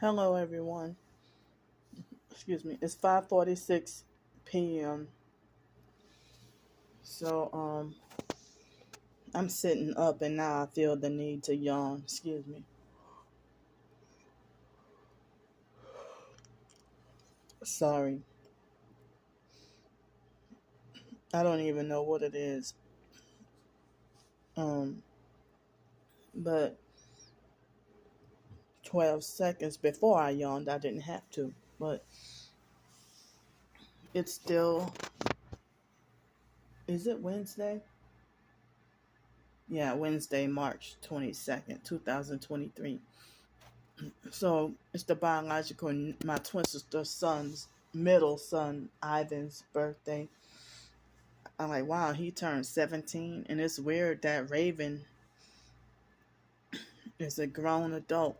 Hello, everyone. Excuse me. It's 5:46 p.m. So, I'm sitting up and now I feel the need to yawn. Excuse me. Sorry. I don't even know what it is. Um, but 12 seconds before I yawned, I didn't have to. But it's still. Is it Wednesday? Yeah, Wednesday, March 22nd, 2023. So it's the biological, my twin sister's son's middle son, Ivan's birthday. I'm like, wow, he turned 17. And it's weird that Raven is a grown adult.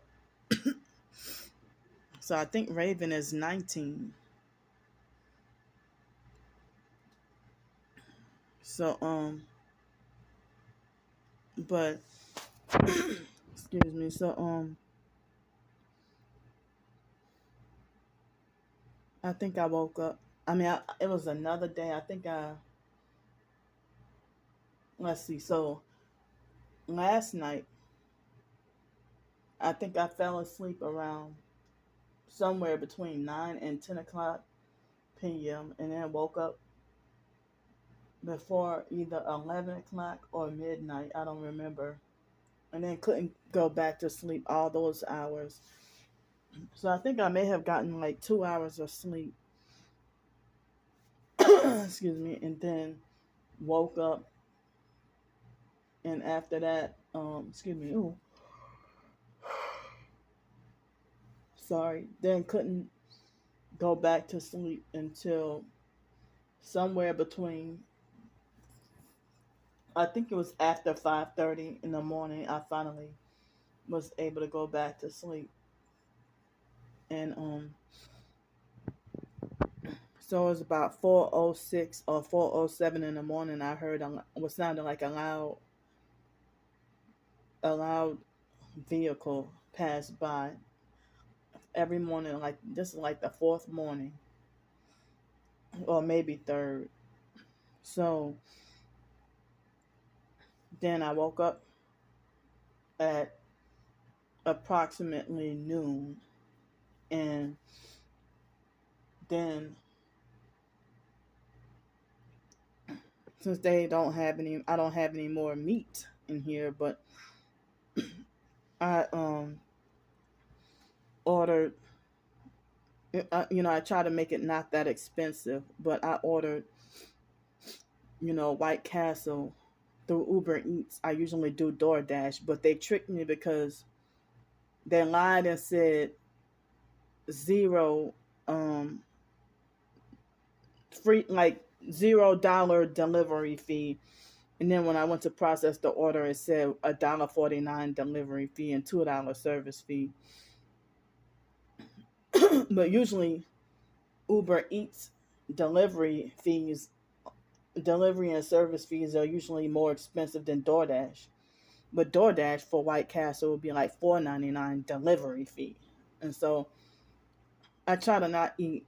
So I think Raven is 19. So, but, excuse me. So, I think I woke up. It was another day. Let's see. So last night, I think I fell asleep around somewhere between 9 and 10 o'clock p.m. and then woke up before either 11 o'clock or midnight. I don't remember. And then couldn't go back to sleep all those hours. So I think I may have gotten like 2 hours of sleep. Excuse me. And then woke up. And after that, excuse me. Ooh, sorry. Then couldn't go back to sleep until somewhere between, I think it was after 5:30 in the morning. I finally was able to go back to sleep. And so it was about 4:06 or 4:07 in the morning. I heard what sounded like a loud vehicle pass by every morning. Like this is like the fourth morning, or maybe third. So then I woke up at approximately noon, and then since I don't have any more meat in here, but I ordered. I try to make it not that expensive, but I ordered, White Castle through Uber Eats. I usually do DoorDash, but they tricked me because they lied and said zero, free, like $0 delivery fee. And then when I went to process the order, it said $1.49 delivery fee and $2 service fee. But usually Uber Eats delivery fees, delivery and service fees are usually more expensive than DoorDash. But DoorDash for White Castle would be like $4.99 delivery fee. And so I try to not eat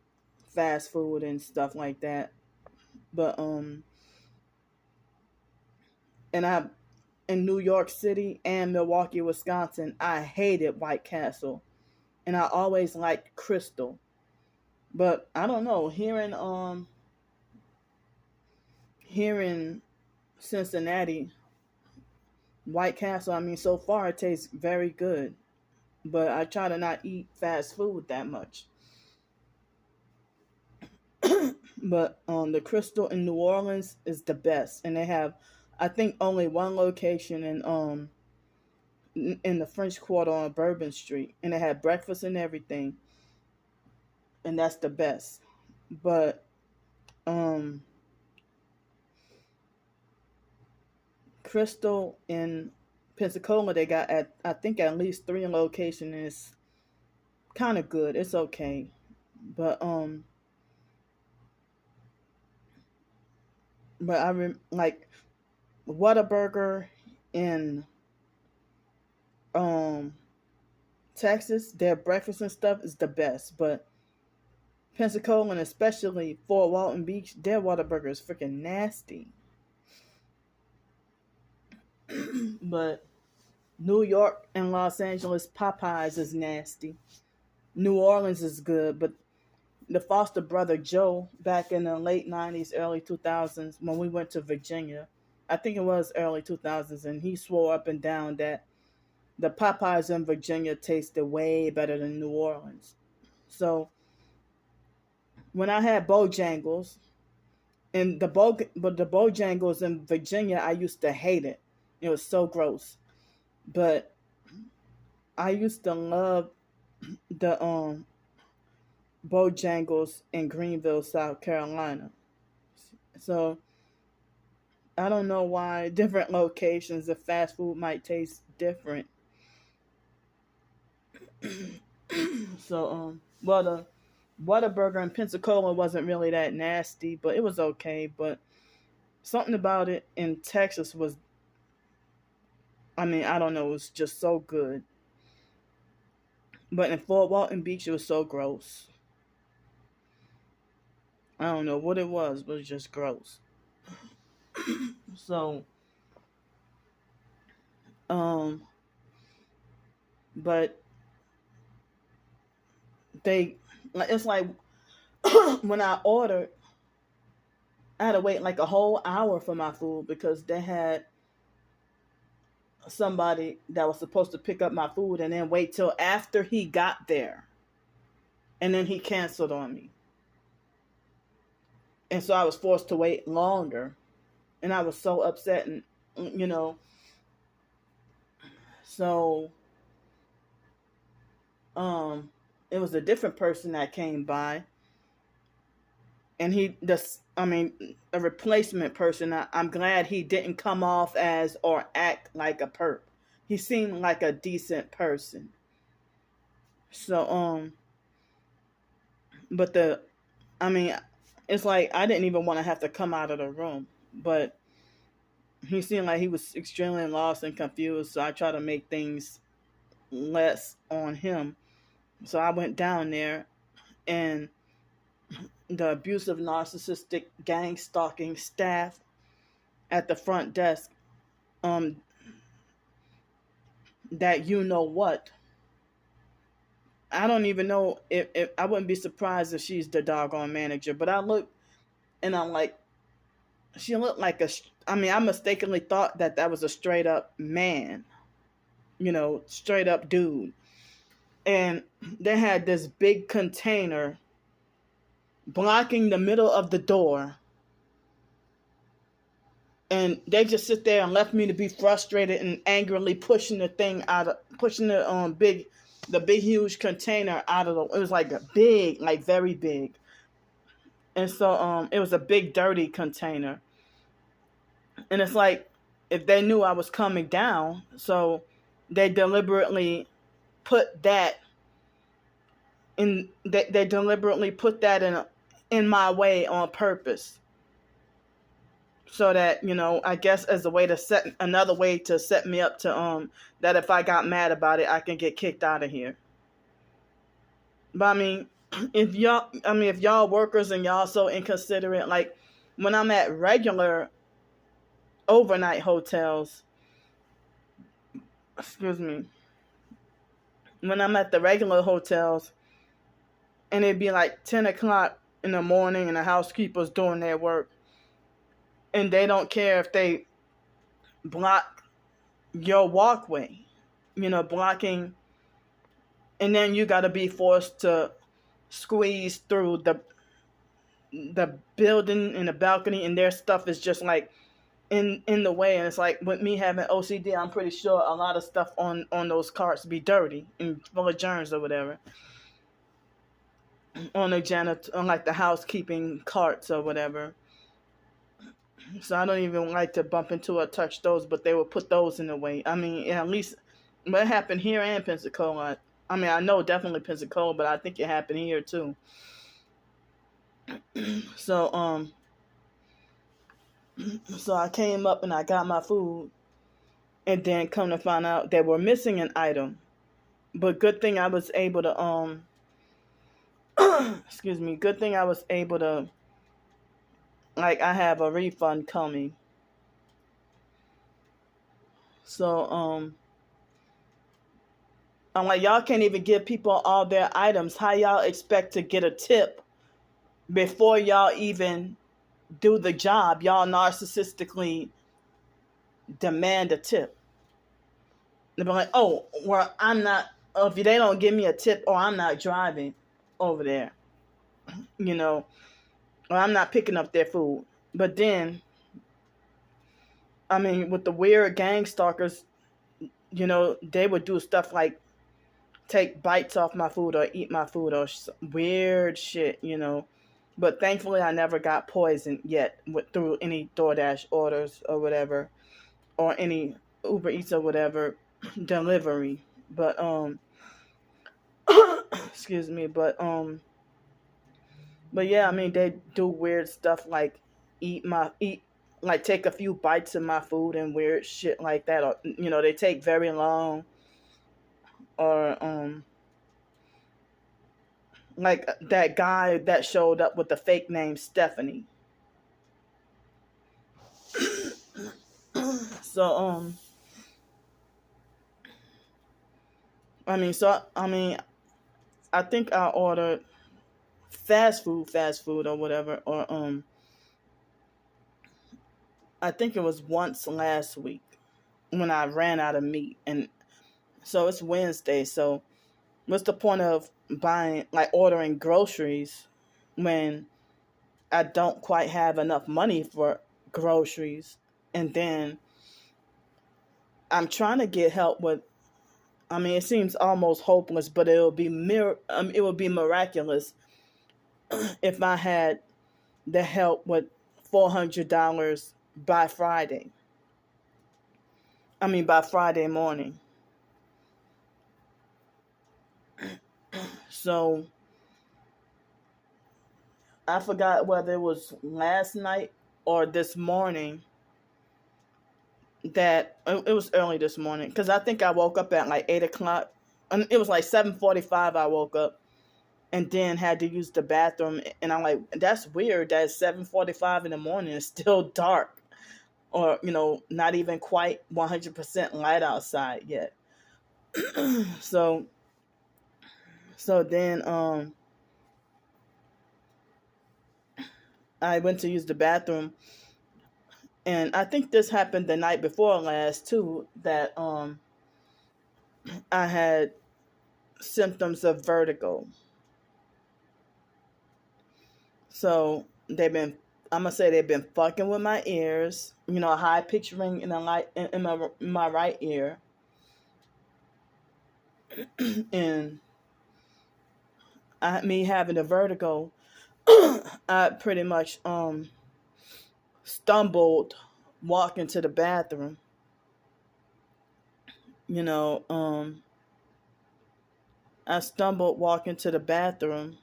fast food and stuff like that. But and I in New York City and Milwaukee, Wisconsin, I hated White Castle. And I always liked Crystal. But I don't know, here in Cincinnati, White Castle, so far it tastes very good. But I try to not eat fast food that much. But the Crystal in New Orleans is the best, and they have, I think, only one location in the French Quarter on Bourbon Street, and they have breakfast and everything, and that's the best. But um, Crystal in Pensacola, they got at I think at least three locations. And it's kind of good. It's okay, but like Whataburger in um Texas, their breakfast and stuff is the best, but Pensacola and especially Fort Walton Beach, their Whataburger is freaking nasty. But New York and Los Angeles, Popeyes is nasty. New Orleans is good, but the foster brother Joe, back in the late 90s, early 2000s, when we went to Virginia, I think it was early 2000s, and he swore up and down that the Popeyes in Virginia tasted way better than New Orleans. So when I had Bojangles, and the Bojangles in Virginia, I used to hate it. It was so gross. But I used to love the Bojangles in Greenville, South Carolina. So I don't know why different locations of fast food might taste different. So well, the Whataburger in Pensacola wasn't really that nasty, but it was okay. But something about it in Texas was, I mean, I don't know, it was just so good. But in Fort Walton Beach, it was so gross. I don't know what it was, but it was just gross. So, but it's like when I ordered, I had to wait like a whole hour for my food because they had somebody that was supposed to pick up my food and then wait till after he got there. And then he canceled on me. And so I was forced to wait longer. And I was so upset. And, so it was a different person that came by. And a replacement person. I'm glad he didn't come off as or act like a perp. He seemed like a decent person. So, but it's like I didn't even want to have to come out of the room. But he seemed like he was extremely lost and confused. So I tried to make things less on him. So I went down there, and the abusive, narcissistic, gang stalking staff at the front desk, that what. I don't even know if I wouldn't be surprised if she's the doggone manager. But I looked, and I'm like, she looked like I mistakenly thought that was a straight up man, straight up dude. And they had this big container blocking the middle of the door. And they just sit there and left me to be frustrated and angrily pushing the big huge container out of it was like a big, like very big. And so it was a big dirty container. And it's like if they knew I was coming down, so they deliberately put that in in my way on purpose. So that, I guess as a way to set me up to that if I got mad about it, I can get kicked out of here. But if y'all workers and y'all so inconsiderate, like when I'm at regular overnight hotels, when I'm at the regular hotels, and it'd be like 10 o'clock in the morning and the housekeeper's doing their work, and they don't care if they block your walkway, blocking, and then you got to be forced to squeeze through the building and the balcony, and their stuff is just like in the way. And it's like with me having OCD, I'm pretty sure a lot of stuff on those carts be dirty and full of germs or whatever. On the housekeeping carts or whatever. So I don't even like to bump into or touch those, but they will put those in the way. At least what happened here in Pensacola. I know definitely Pensacola, but I think it happened here too. So I came up and I got my food, and then come to find out they were missing an item. But good thing I was able to excuse me, good thing I was able to, like, I have a refund coming. So I'm like, y'all can't even give people all their items. How y'all expect to get a tip before y'all even do the job? Y'all narcissistically demand a tip. They'll be like, oh, well, I'm not, if they don't give me a tip, or I'm not driving over there, you know, or I'm not picking up their food. But then, I mean, with the weird gang stalkers, they would do stuff like take bites off my food or eat my food or weird shit. But thankfully, I never got poisoned yet through any DoorDash orders or whatever, or any Uber Eats or whatever delivery. But excuse me. But yeah, I mean, they do weird stuff like eat like take a few bites of my food and weird shit like that, or they take very long, or like that guy that showed up with the fake name Stephanie. So I think I ordered fast food or whatever, or I think it was once last week when I ran out of meat, and so it's Wednesday. So what's the point of ordering groceries when I don't quite have enough money for groceries? And then I'm trying to get help with. I mean, it seems almost hopeless, but it would be miraculous if I had the help with $400 by Friday. I mean, by Friday morning. So I forgot whether it was last night or this morning that it was early this morning, because I think I woke up at like 8 o'clock, and it was like 7:45. I woke up and then had to use the bathroom, and I'm like, that's weird that it's 7:45 in the morning. It's still dark, or not even quite 100% light outside yet. so so then I went to use the bathroom, and I think this happened the night before last too, that I had symptoms of vertigo. So I'm gonna say they've been fucking with my ears, high pitch ring in the light in my right ear, and me having the vertigo. I pretty much stumbled walking to the bathroom. I stumbled walking to the bathroom,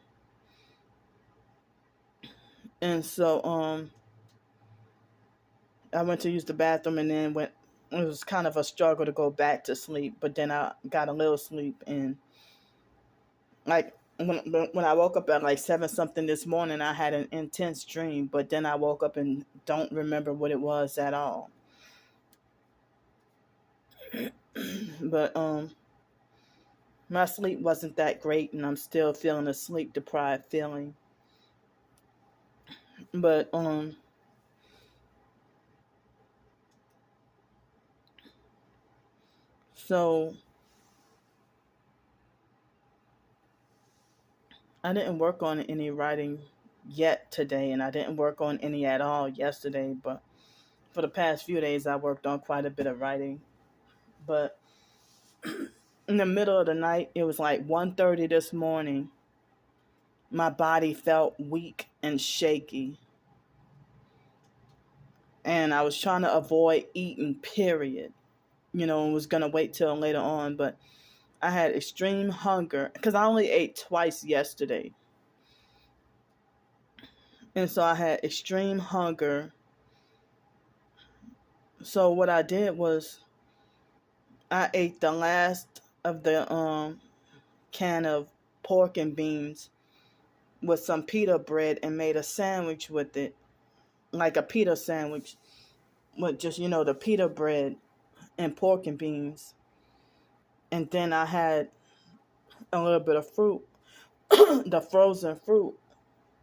and so I went to use the bathroom, and then it was kind of a struggle to go back to sleep, but then I got a little sleep, and like when I woke up at like 7 something this morning, I had an intense dream, but then I woke up and don't remember what it was at all. But my sleep wasn't that great, and I'm still feeling a sleep deprived feeling. But so I didn't work on any writing yet today, and I didn't work on any at all yesterday, but for the past few days I worked on quite a bit of writing. But in the middle of the night, it was like 1:30 this morning, my body felt weak and shaky, and I was trying to avoid eating, period, and was going to wait till later on, but I had extreme hunger because I only ate twice yesterday. And so I had extreme hunger. So what I did was I ate the last of the can of pork and beans with some pita bread and made a sandwich with it, like a pita sandwich with just, the pita bread and pork and beans. And then I had a little bit of fruit, the frozen fruit.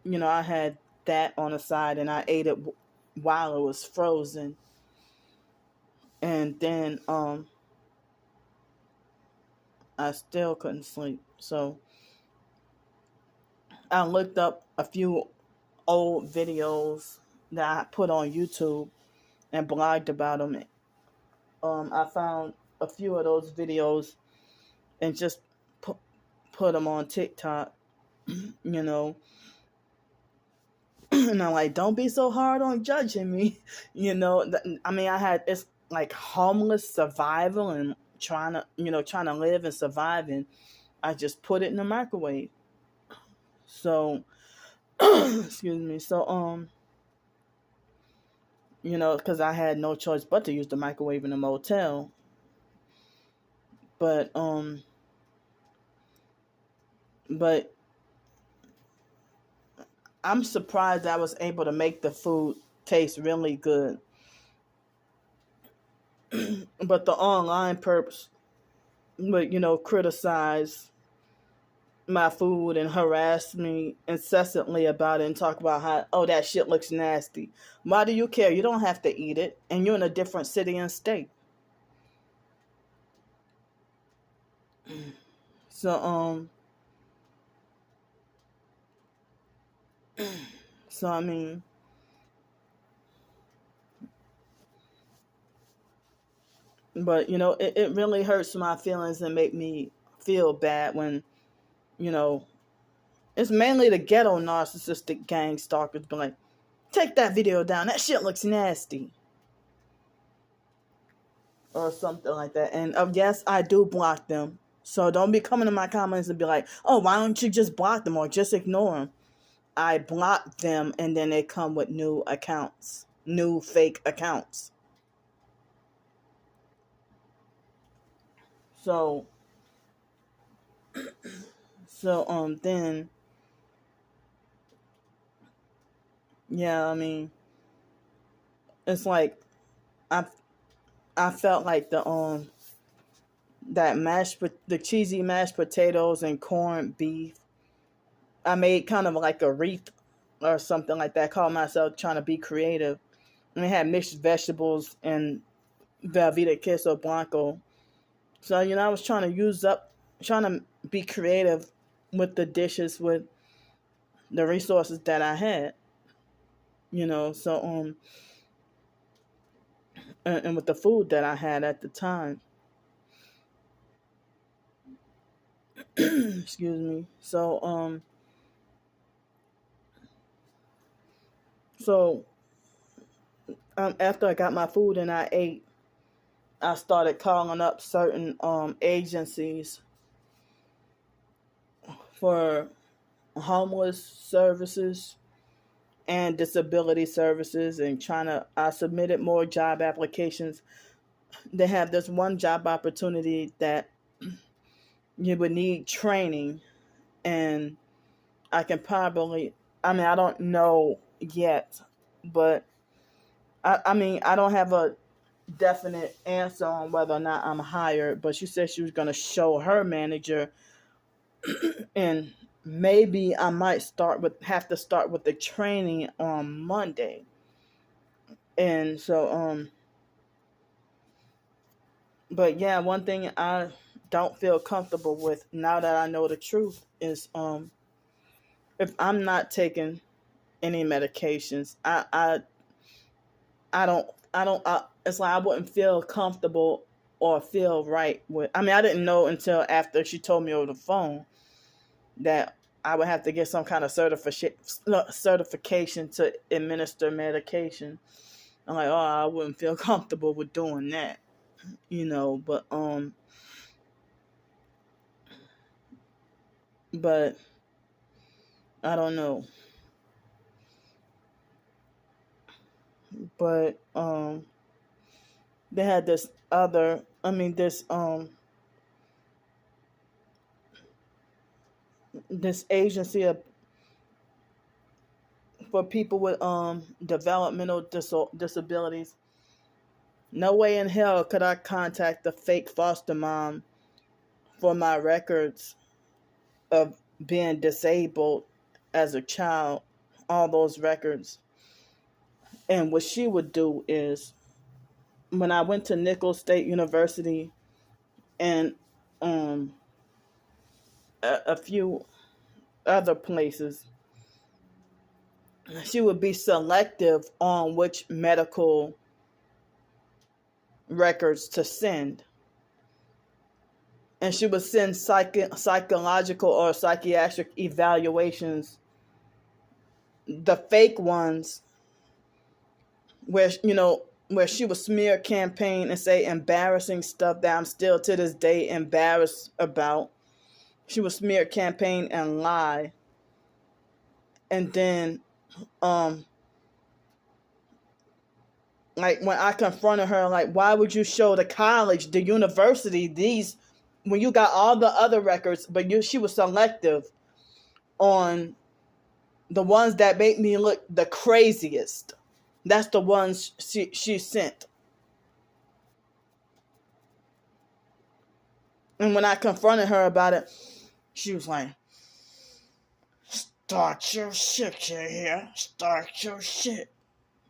I had that on the side and I ate it while it was frozen. And then I still couldn't sleep. So I looked up a few old videos that I put on YouTube and blogged about them. I found a few of those videos and just put them on TikTok, you know. And I'm like, don't be so hard on judging me, I mean, it's like homeless survival and trying to live and survive, and I just put it in the microwave. So, excuse me. So, because I had no choice but to use the microwave in the motel. But I'm surprised I was able to make the food taste really good. But the online perps would, criticize my food and harass me incessantly about it and talk about how, oh, that shit looks nasty. Why do you care? You don't have to eat it, and you're in a different city and state. So I mean, but it really hurts my feelings and make me feel bad when, you know, it's mainly the ghetto narcissistic gang stalkers be like, take that video down, that shit looks nasty. Or something like that. And yes, I do block them. So don't be coming to my comments and be like, oh, why don't you just block them or just ignore them? I block them and then they come with new accounts, new fake accounts. So then, yeah, I mean, it's like I I felt like the cheesy mashed potatoes and corned beef. I made kind of like a wreath or something like that. I called myself trying to be creative. And it had mixed vegetables and Velveeta queso blanco. So I was trying to be creative with the dishes with the resources that I had. So and with the food that I had at the time. Excuse me. So after I got my food and I ate, I started calling up certain agencies for homeless services and disability services, and I submitted more job applications. They have this one job opportunity that you would need training, and I don't know yet, but I mean, I don't have a definite answer on whether or not I'm hired, but she said she was going to show her manager, and maybe I might have to start with the training on Monday. And so but yeah, one thing I don't feel comfortable with now that I know the truth is if I'm not taking any medications, it's like I wouldn't feel comfortable or feel right with. I mean, I didn't know until after she told me over the phone that I would have to get some kind of certification to administer medication. I'm like, oh, I wouldn't feel comfortable with doing that, but I don't know. But they had this this agency for people with developmental disabilities. No way in hell could I contact the fake foster mom for my records of being disabled as a child, all those records. And what she would do is, when I went to Nicholls State University and a few other places, she would be selective on which medical records to send. And she would send psychological or psychiatric evaluations, the fake ones, where she would smear campaign and say embarrassing stuff that I'm still to this day embarrassed about. She would smear campaign and lie. And then like when I confronted her, like, why would you show the college, the university, these when you got all the other records, but she was selective on the ones that made me look the craziest. That's the ones she sent. And when I confronted her about it, she was like, start your shit here. Start your shit.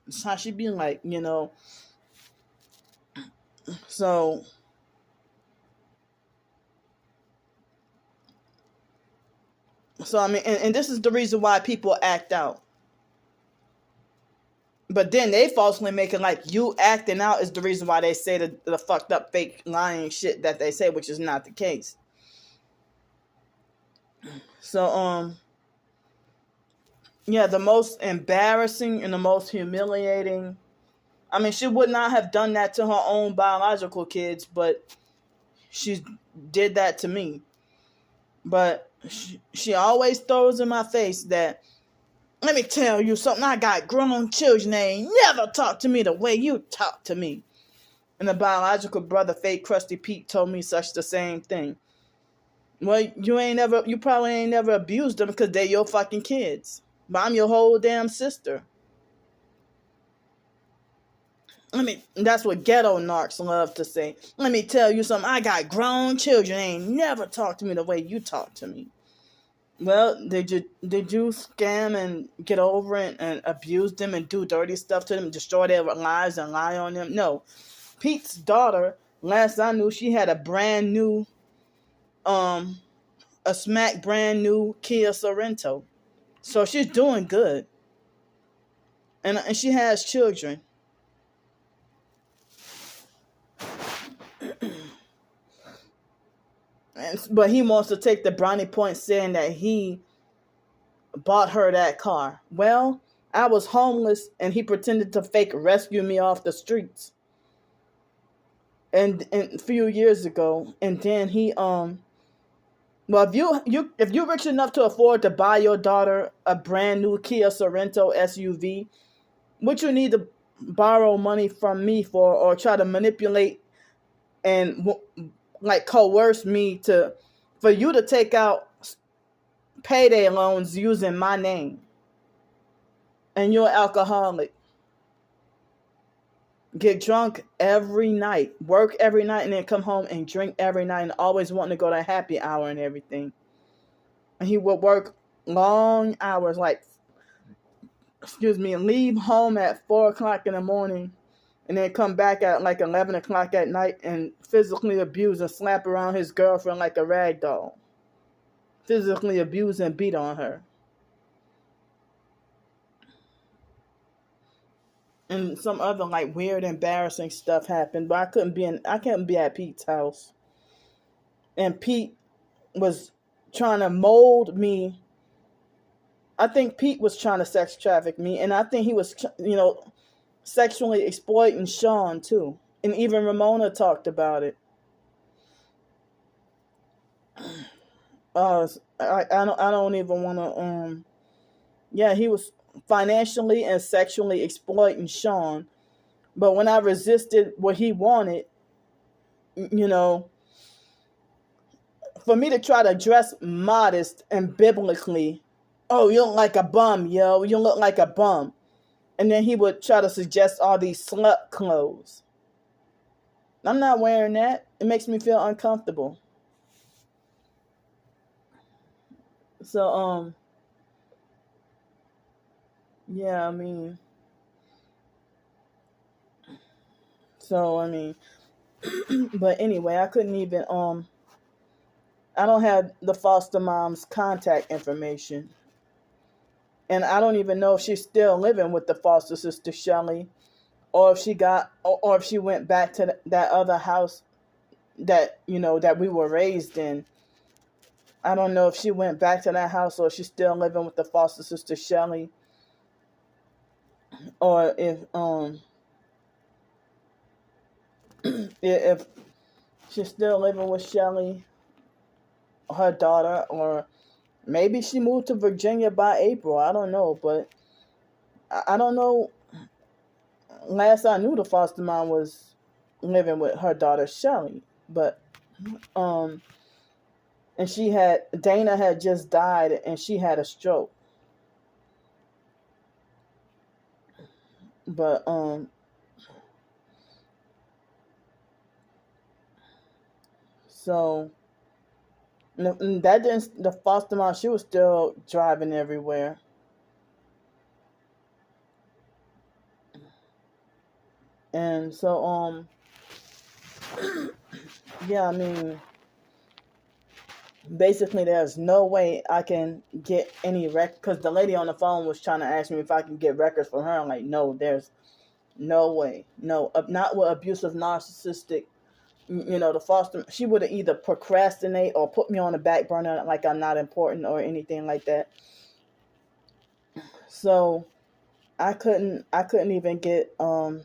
That's how she be like, So I mean, and this is the reason why people act out. But then they falsely make it like you acting out is the reason why they say the fucked up fake lying shit that they say, which is not the case. So yeah, the most embarrassing and the most humiliating. I mean, she would not have done that to her own biological kids, but she did that to me. But she always throws in my face that, let me tell you something, I got grown children, they ain't never talk to me the way you talk to me. And the biological brother, fake Krusty Pete, told me such the same thing. Well, you probably ain't never abused them because they're your fucking kids. But I'm your whole damn sister. That's what ghetto narcs love to say. Let me tell you something, I got grown children, they ain't never talk to me the way you talk to me. Well, did you scam and get over it and abuse them and do dirty stuff to them, destroy their lives and lie on them? No. Pete's daughter, last I knew, she had a brand new, a smack brand new Kia Sorento. So she's doing good. And she has children. But he wants to take the brownie point saying that he bought her that car. Well, I was homeless and he pretended to fake rescue me off the streets. And a few years ago, and then he well, if you're rich enough to afford to buy your daughter a brand new Kia Sorento SUV, what you need to borrow money from me for, or try to manipulate and like coerce me for you to take out payday loans using my name. And you're an alcoholic. Get drunk every night, work every night, and then come home and drink every night, and always wanting to go to happy hour and everything. And he would work long hours, leave home at 4 o'clock in the morning, and then come back at like 11 o'clock at night and physically abuse and slap around his girlfriend like a rag doll. Physically abuse and beat on her. And some other like weird, embarrassing stuff happened, but I couldn't be at Pete's house. And Pete was trying to mold me. I think Pete was trying to sex traffic me, and I think he was, sexually exploiting Sean too. And even Ramona talked about it. I don't even want to. Yeah, he was financially and sexually exploiting Sean, but when I resisted what he wanted, for me to try to dress modest and biblically, oh, you look like a bum, yo, you look like a bum. And then he would try to suggest all these slut clothes. I'm not wearing that. It makes me feel uncomfortable. So, yeah, I mean, but anyway, I couldn't even, I don't have the foster mom's contact information. And I don't even know if she's still living with the foster sister Shelly, or if or if she went back to that other house that, that we were raised in. I don't know if she went back to that house or if she's still living with the foster sister Shelly, or if she's still living with Shelly, her daughter, or maybe she moved to Virginia by April. I don't know, but I don't know. Last I knew, the foster mom was living with her daughter Shelly, but and Dana had just died and she had a stroke. But so that didn't, the foster mom, she was still driving everywhere. And so yeah, I mean, basically there's no way I can get any record, because the lady on the phone was trying to ask me if I can get records from her. I'm like, no, there's no way. No, not with abusive narcissistic. The foster, she would have either procrastinate or put me on the back burner like I'm not important or anything like that. So I couldn't even get, the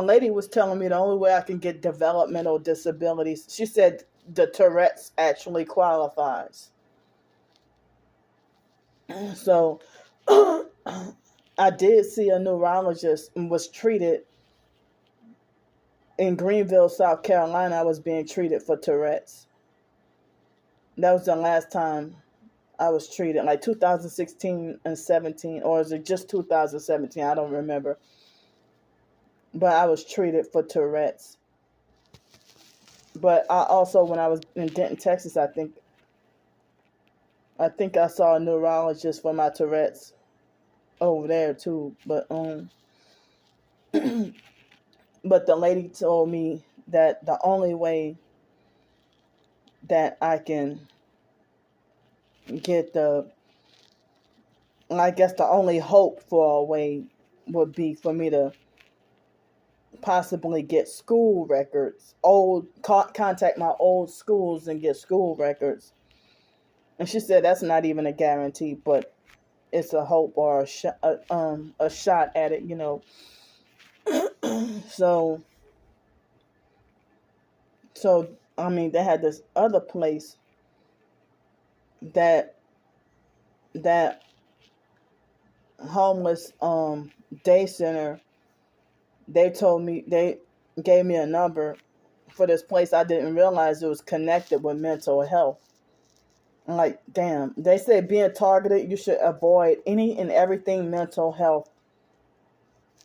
lady was telling me the only way I can get developmental disabilities, she said the Tourette's actually qualifies. So I did see a neurologist and was treated in Greenville, South Carolina. I was being treated for Tourette's. That was the last time I was treated, like 2016 and 17, or is it just 2017? I don't remember. But I was treated for Tourette's. But I also, when I was in Denton, Texas, I think I saw a neurologist for my Tourette's over there too. But but the lady told me that the only way that I can get I guess the only hope for a way would be for me to possibly get school records, contact my old schools and get school records. And she said that's not even a guarantee, but it's a hope or a shot at it, So I mean, they had this other place that homeless day center. They gave me a number for this place. I didn't realize it was connected with mental health. I'm like, damn. They say being targeted, you should avoid any and everything mental health.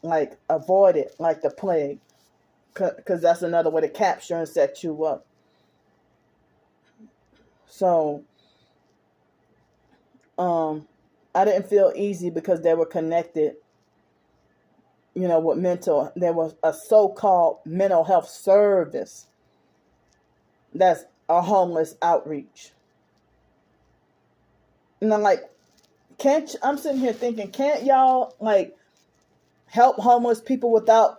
Like, avoid it like the plague. Because that's another way to capture and set you up. So, I didn't feel easy because they were connected, with there was a so-called mental health service that's a homeless outreach. And I'm like, I'm sitting here thinking, can't y'all, like, help homeless people without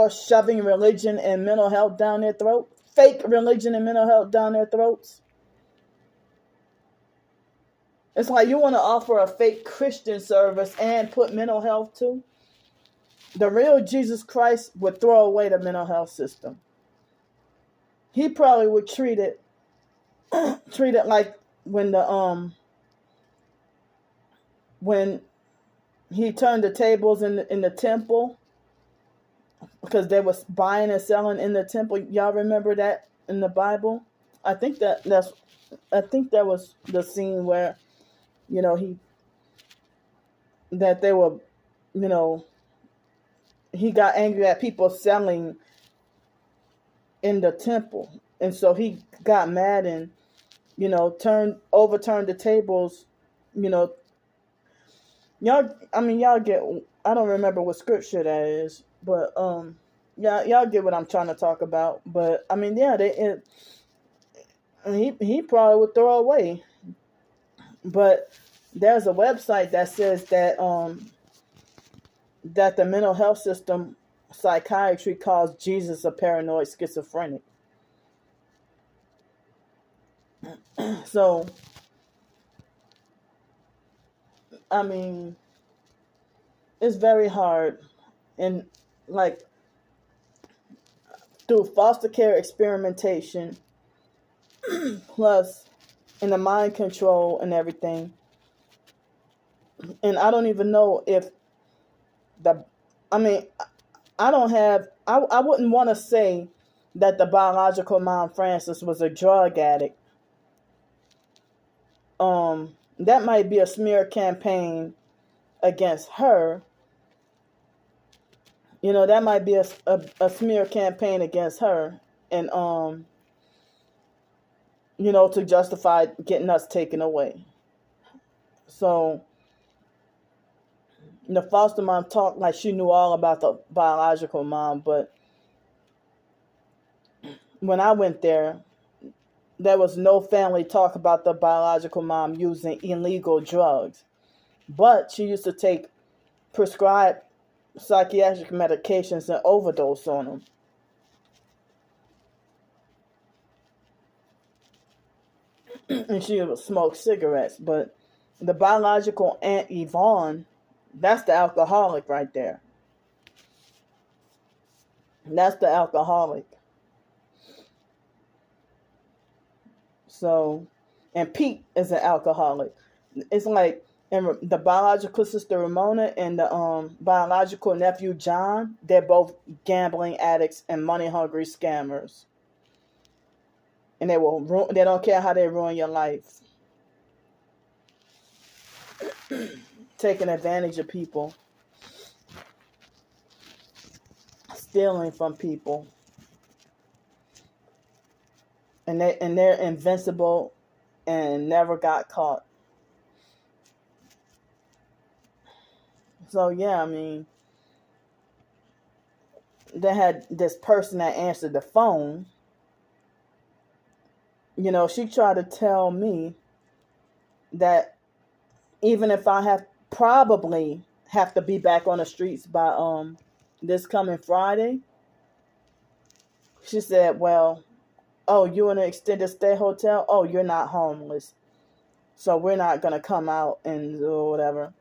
shoving religion and mental health down their throat? Fake religion and mental health down their throats? It's like you want to offer a fake Christian service and put mental health too? The real Jesus Christ would throw away the mental health system. He probably would treat it like when he turned the tables in the temple, because they was buying and selling in the temple. Y'all remember that in the Bible. I think that was the scene where, you know, that they were, you know, he got angry at people selling in the temple, and so he got mad and, you know, overturned the tables. You know, y'all get. I don't remember what scripture that is, but yeah, y'all get what I'm trying to talk about. But I mean, yeah, he probably would throw away. But there's a website that says that the mental health system, psychiatry, calls Jesus a paranoid schizophrenic. So, I mean, it's very hard. And, like, through foster care experimentation, plus in the mind control and everything. And I don't even know if I mean, I wouldn't want to say that the biological mom, Frances, was a drug addict. That might be a smear campaign against her. You know, that might be a smear campaign against her. And, you know, to justify getting us taken away. So, the foster mom talked like she knew all about the biological mom, but when I went there was no family talk about the biological mom using illegal drugs. But she used to take prescribed psychiatric medications and overdose on them. And she would smoke cigarettes. But the biological Aunt Yvonne, that's the alcoholic right there. That's the alcoholic. So, and Pete is an alcoholic. It's like, and the biological sister Ramona and the biological nephew John, they're both gambling addicts and money hungry scammers. And they don't care how they ruin your life. Taking advantage of people. Stealing from people. And they're invincible and never got caught. So yeah, I mean, they had this person that answered the phone. You know, she tried to tell me that even if I probably have to be back on the streets by this coming Friday, she said, well, oh, you in an extended stay hotel? Oh, you're not homeless. So we're not going to come out and do whatever.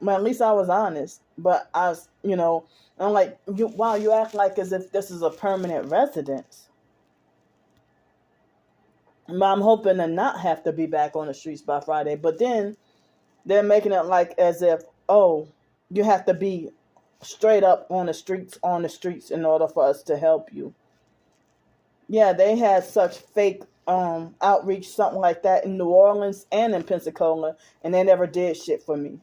Well, at least I was honest. But I was, you know, I'm like, wow, you act like as if this is a permanent residence. But I'm hoping to not have to be back on the streets by Friday. But then they're making it like as if, oh, you have to be straight up on the streets in order for us to help you. Yeah, they had such fake outreach, something like that in New Orleans and in Pensacola, and they never did shit for me.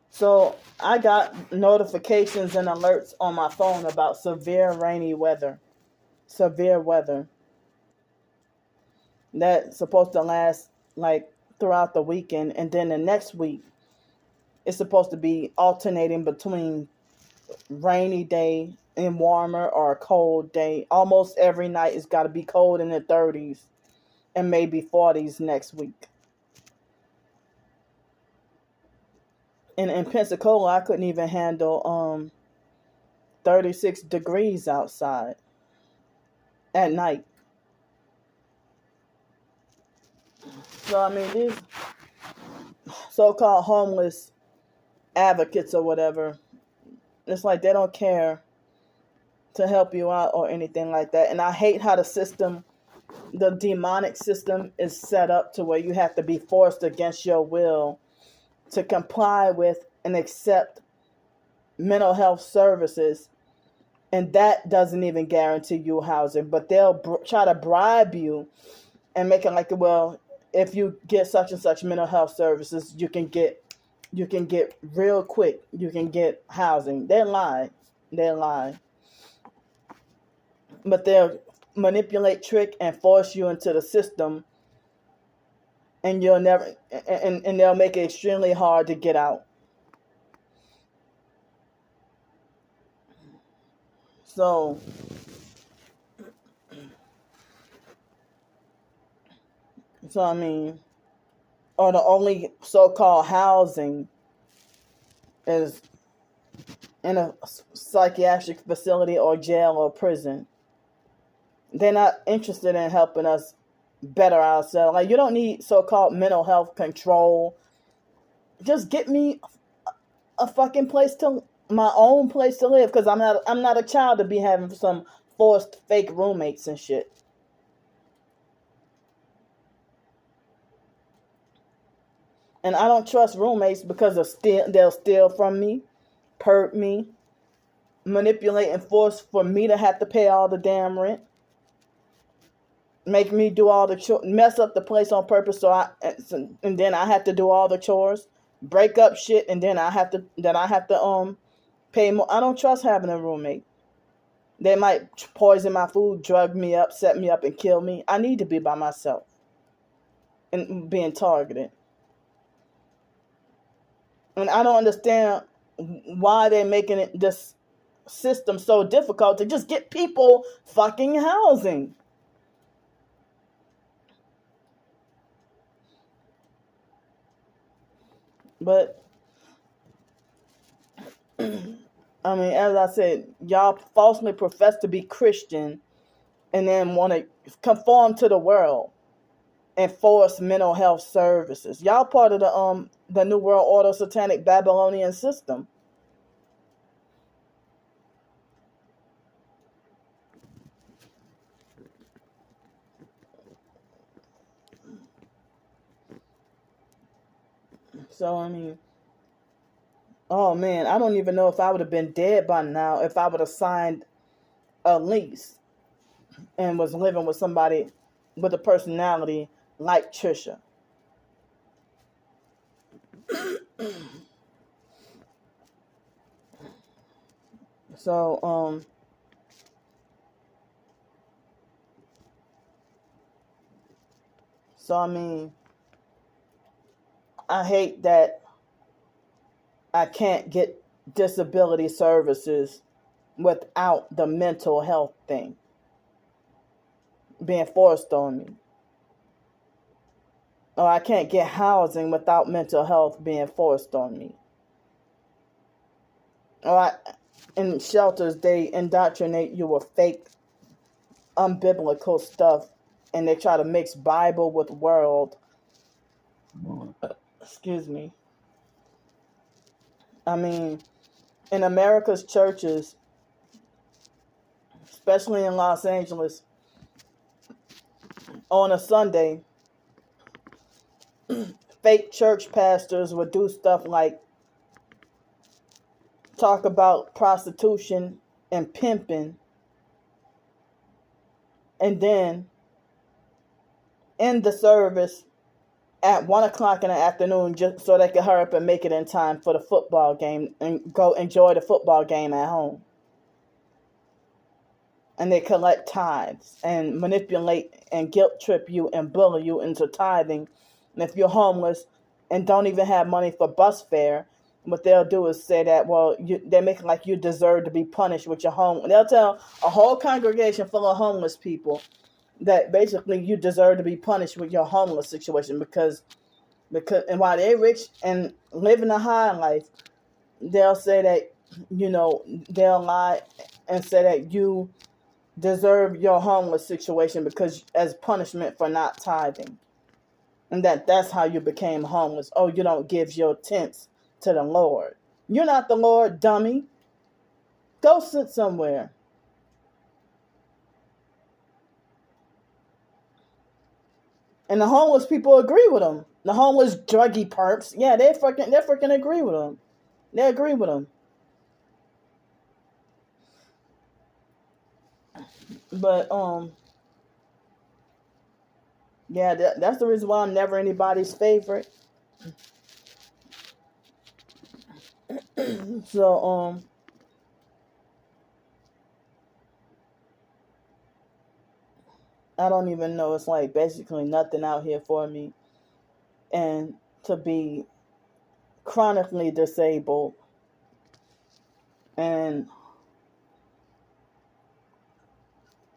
So I got notifications and alerts on my phone about severe rainy weather. Severe weather. That's supposed to last like throughout the weekend, and then the next week it's supposed to be alternating between rainy day and warmer or a cold day. Almost every night it's got to be cold in the 30s and maybe 40s next week. And in Pensacola, I couldn't even handle 36 degrees outside at night. So, I mean, these so-called homeless advocates or whatever, it's like they don't care to help you out or anything like that. And I hate how the demonic system is set up to where you have to be forced against your will to comply with and accept mental health services And that doesn't even guarantee you housing, but they'll try to bribe you and make it like, well, if you get such and such mental health services, you can get real quick. You can get housing. They lie. They lie. But they'll manipulate, trick, and force you into the system, and you'll never, and they'll make it extremely hard to get out. So I mean, or the only so-called housing is in a psychiatric facility or jail or prison. They're not interested in helping us better ourselves. Like, you don't need so-called mental health control. Just get me a fucking my own place to live, because I'm not a child to be having some forced fake roommates and shit. And I don't trust roommates because they'll steal from me, perp me, manipulate and force for me to have to pay all the damn rent, make me do all the mess up the place on purpose, and then I have to do all the chores, break up shit, and then I have to pay more. I don't trust having a roommate. They might poison my food, drug me up, set me up, and kill me. I need to be by myself and being targeted. And I don't understand why they're making this system so difficult to just get people fucking housing. But, I mean, as I said, y'all falsely profess to be Christian and then want to conform to the world and force mental health services. Y'all part of the New World Order satanic Babylonian system. So, I mean, oh man, I don't even know if I would have been dead by now if I would have signed a lease and was living with somebody with a personality like Trisha. So, I mean, I hate that I can't get disability services without the mental health thing being forced on me. Or I can't get housing without mental health being forced on me. Or in shelters, they indoctrinate you with fake, unbiblical stuff, and they try to mix Bible with world. Excuse me. I mean, in America's churches, especially in Los Angeles, on a Sunday, fake church pastors would do stuff like talk about prostitution and pimping, and then end the service at 1:00 in the afternoon just so they could hurry up and make it in time for the football game and go enjoy the football game at home. And they collect tithes and manipulate and guilt trip you and bully you into tithing. And if you're homeless and don't even have money for bus fare, what they'll do is say that, well, they make it like you deserve to be punished with your home. They'll tell a whole congregation full of homeless people that basically you deserve to be punished with your homeless situation because and while they're rich and living a high life, they'll say that, they'll lie and say that you deserve your homeless situation because as punishment for not tithing. And that's how you became homeless. Oh, you don't give your tenths to the Lord. You're not the Lord, dummy. Go sit somewhere. And the homeless people agree with them. The homeless druggy perps, yeah, they freaking agree with them. They agree with them. But yeah, that's the reason why I'm never anybody's favorite. So I don't even know. It's like basically nothing out here for me, and to be chronically disabled, and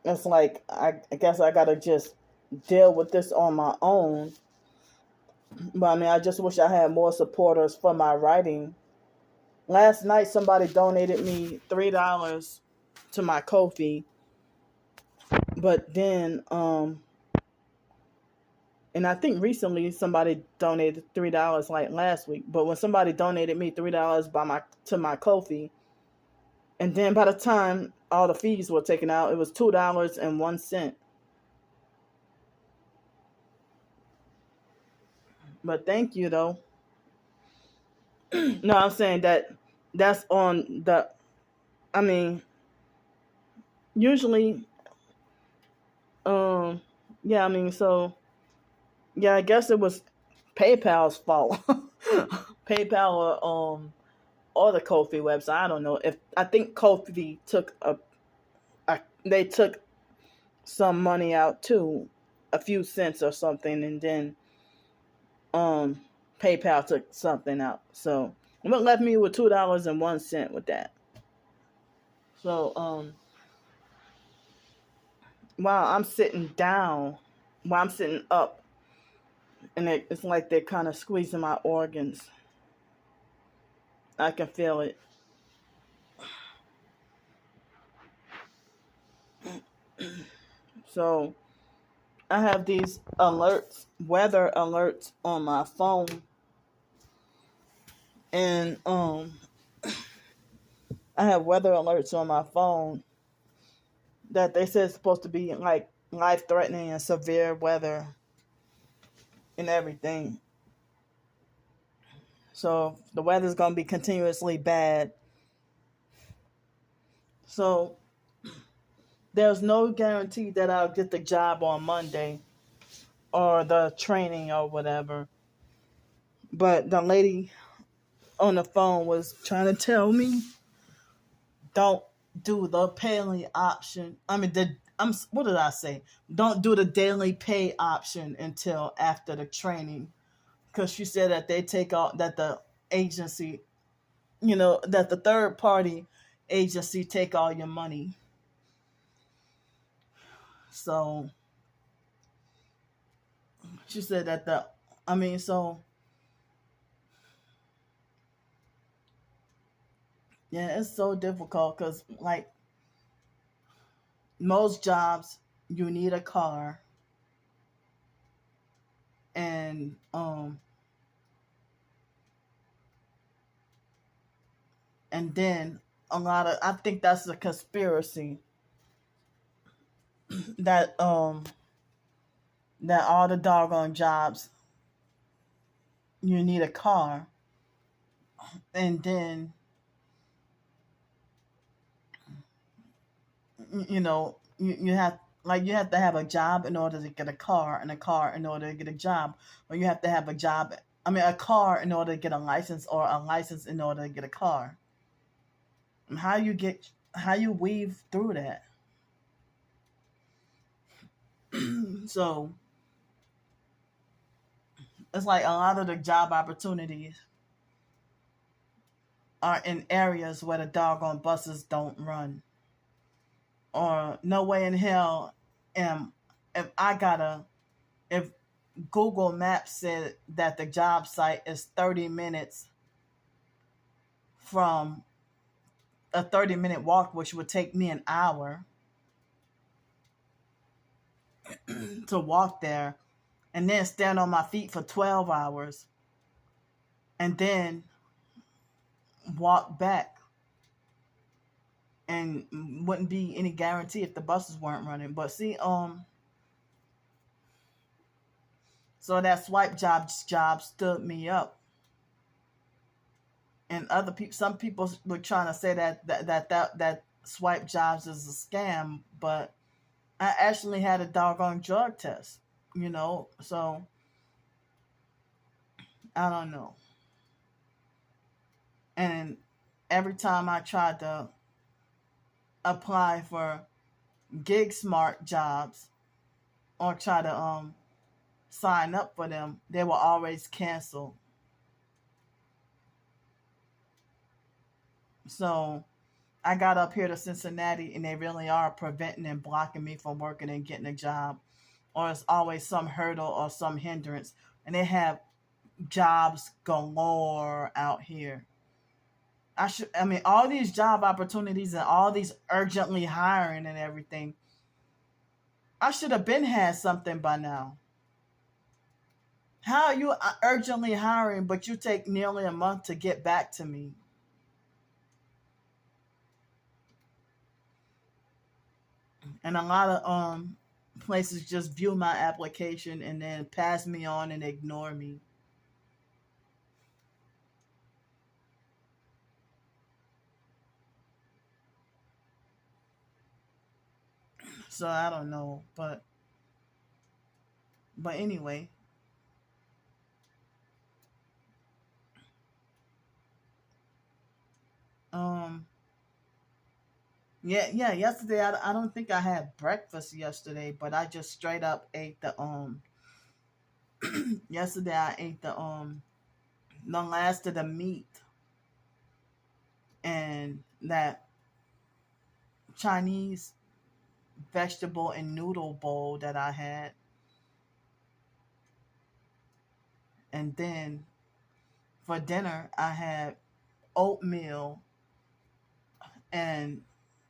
it's like I guess I gotta just deal with this on my own. But I mean, I just wish I had more supporters for my writing. Last night, somebody donated me $3 to my Ko-fi, but then and I think recently somebody donated $3 like last week. But when somebody donated me $3 to my Ko-fi, and then by the time all the fees were taken out, it was $2.01. But thank you though. No, I'm saying that's on the. I mean, usually, um, yeah. I mean, so yeah. I guess it was PayPal's fault. PayPal or the Ko-fi website. I don't know if I think Ko-fi took they took some money out too, a few cents or something, and then um PayPal took something out. So it left me with $2.01 with that. So while I'm sitting down, while I'm sitting up, and it's like they're kind of squeezing my organs. I can feel it. So I have these alerts, weather alerts on my phone, and I have weather alerts on my phone that they said it's supposed to be like life threatening and severe weather and everything. So the weather's gonna be continuously bad. So there's no guarantee that I'll get the job on Monday or the training or whatever. But the lady on the phone was trying to tell me, don't do the paying option. I mean, what did I say? Don't do the daily pay option until after the training, because she said that they take out that the agency, that the third party agency take all your money. So she said that so yeah, it's so difficult because like most jobs, you need a car, and then I think that's a conspiracy that that all the doggone jobs you need a car, and then you have you have to have a job in order to get a car, and a car in order to get a job, or you have to have a car in order to get a license, or a license in order to get a car. And how you weave through that. So it's like a lot of the job opportunities are in areas where the doggone buses don't run, or no way in hell am if I gotta if Google Maps said that the job site is 30 minutes from a 30-minute walk, which would take me an hour to walk there, and then stand on my feet for 12 hours, and then walk back. And wouldn't be any guarantee if the buses weren't running. But see, so that swipe job stood me up. And some people were trying to say that swipe jobs is a scam, but I actually had a doggone drug test, so I don't know. And every time I tried to apply for gig smart jobs or try to sign up for them, they were always canceled. So I got up here to Cincinnati and they really are preventing and blocking me from working and getting a job. Or it's always some hurdle or some hindrance. And they have jobs galore out here. I mean, all these job opportunities and all these urgently hiring and everything. I should have been had something by now. How are you urgently hiring, but you take nearly a month to get back to me? And a lot of places just view my application and then pass me on and ignore me. So I don't know, but anyway, um yeah, yesterday I don't think I had breakfast yesterday, but I just straight up ate the yesterday I ate the last of the meat and that Chinese vegetable and noodle bowl that I had. And then for dinner, I had oatmeal and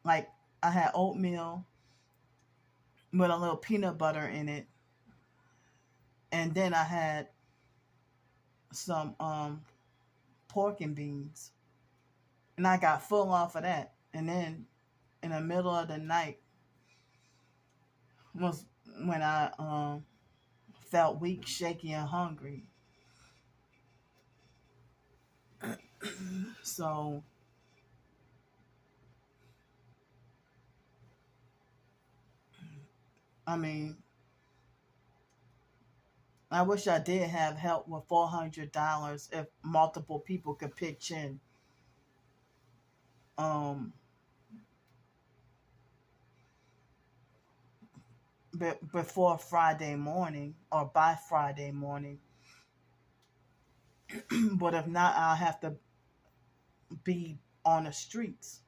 like I had oatmeal with a little peanut butter in it. And then I had some pork and beans. And I got full off of that. And then in the middle of the night was when I felt weak, shaky, and hungry. So I mean, I wish I did have help with $400 if multiple people could pitch in. Um, before Friday morning or by Friday morning. But if not, I'll have to be on the streets,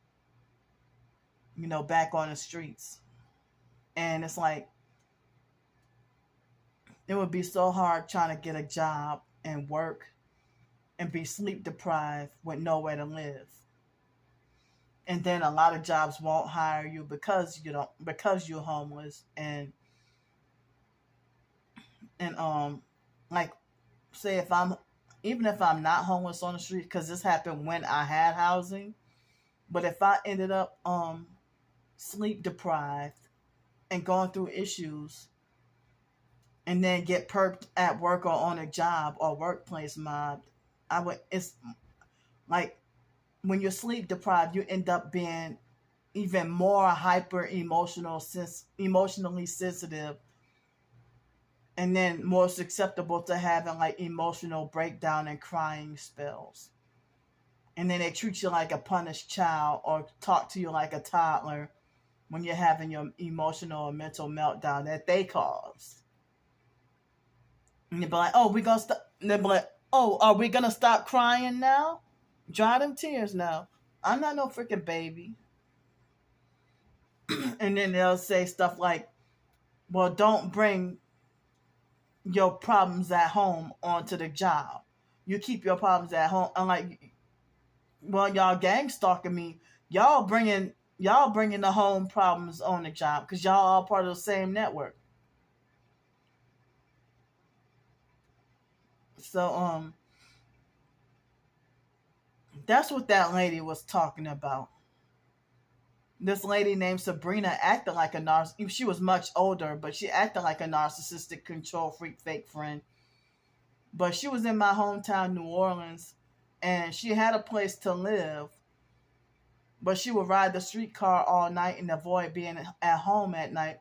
back on the streets. And it's like, it would be so hard trying to get a job and work and be sleep deprived with nowhere to live. And then a lot of jobs won't hire you because you're homeless and like say if I'm even if I'm not homeless on the street, because this happened when I had housing, but if I ended up sleep deprived and going through issues and then get perked at work or on a job or workplace mobbed, it's like when you're sleep deprived, you end up being even more hyper emotionally sensitive, and then more susceptible to having like emotional breakdown and crying spells. And then they treat you like a punished child or talk to you like a toddler when you're having your emotional or mental meltdown that they caused. And they'll be like, "Oh, we gonna stop." They'll be like, "Oh, are we gonna stop crying now? Dry them tears now. I'm not no freaking baby." And then they'll say stuff like, "Well, don't bring your problems at home onto the job. You keep your problems at home." I'm like, "Well, y'all gang stalking me. Y'all bringing the home problems on the job because y'all all part of the same network." So that's what that lady was talking about. This lady named Sabrina acted like a narcissist. She was much older, but she acted like a narcissistic control freak fake friend. But she was in my hometown, New Orleans, and she had a place to live. But she would ride the streetcar all night and avoid being at home at night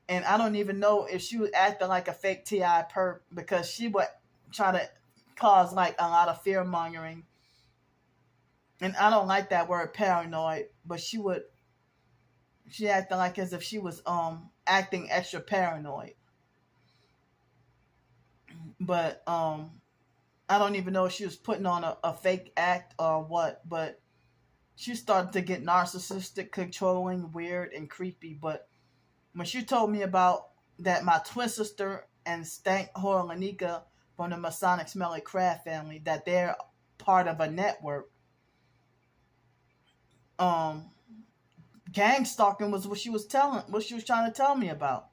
And I don't even know if she was acting like a fake TI perp, because she would try to cause like a lot of fear mongering. And I don't like that word paranoid, but she acted like as if she was acting extra paranoid. But I don't even know if she was putting on a fake act or what, but she started to get narcissistic, controlling, weird, and creepy. But when she told me about that, my twin sister and Stank Horlanika from the Masonic Smelly Crab family, that they're part of a network. Um, Gang stalking was what she was trying to tell me about.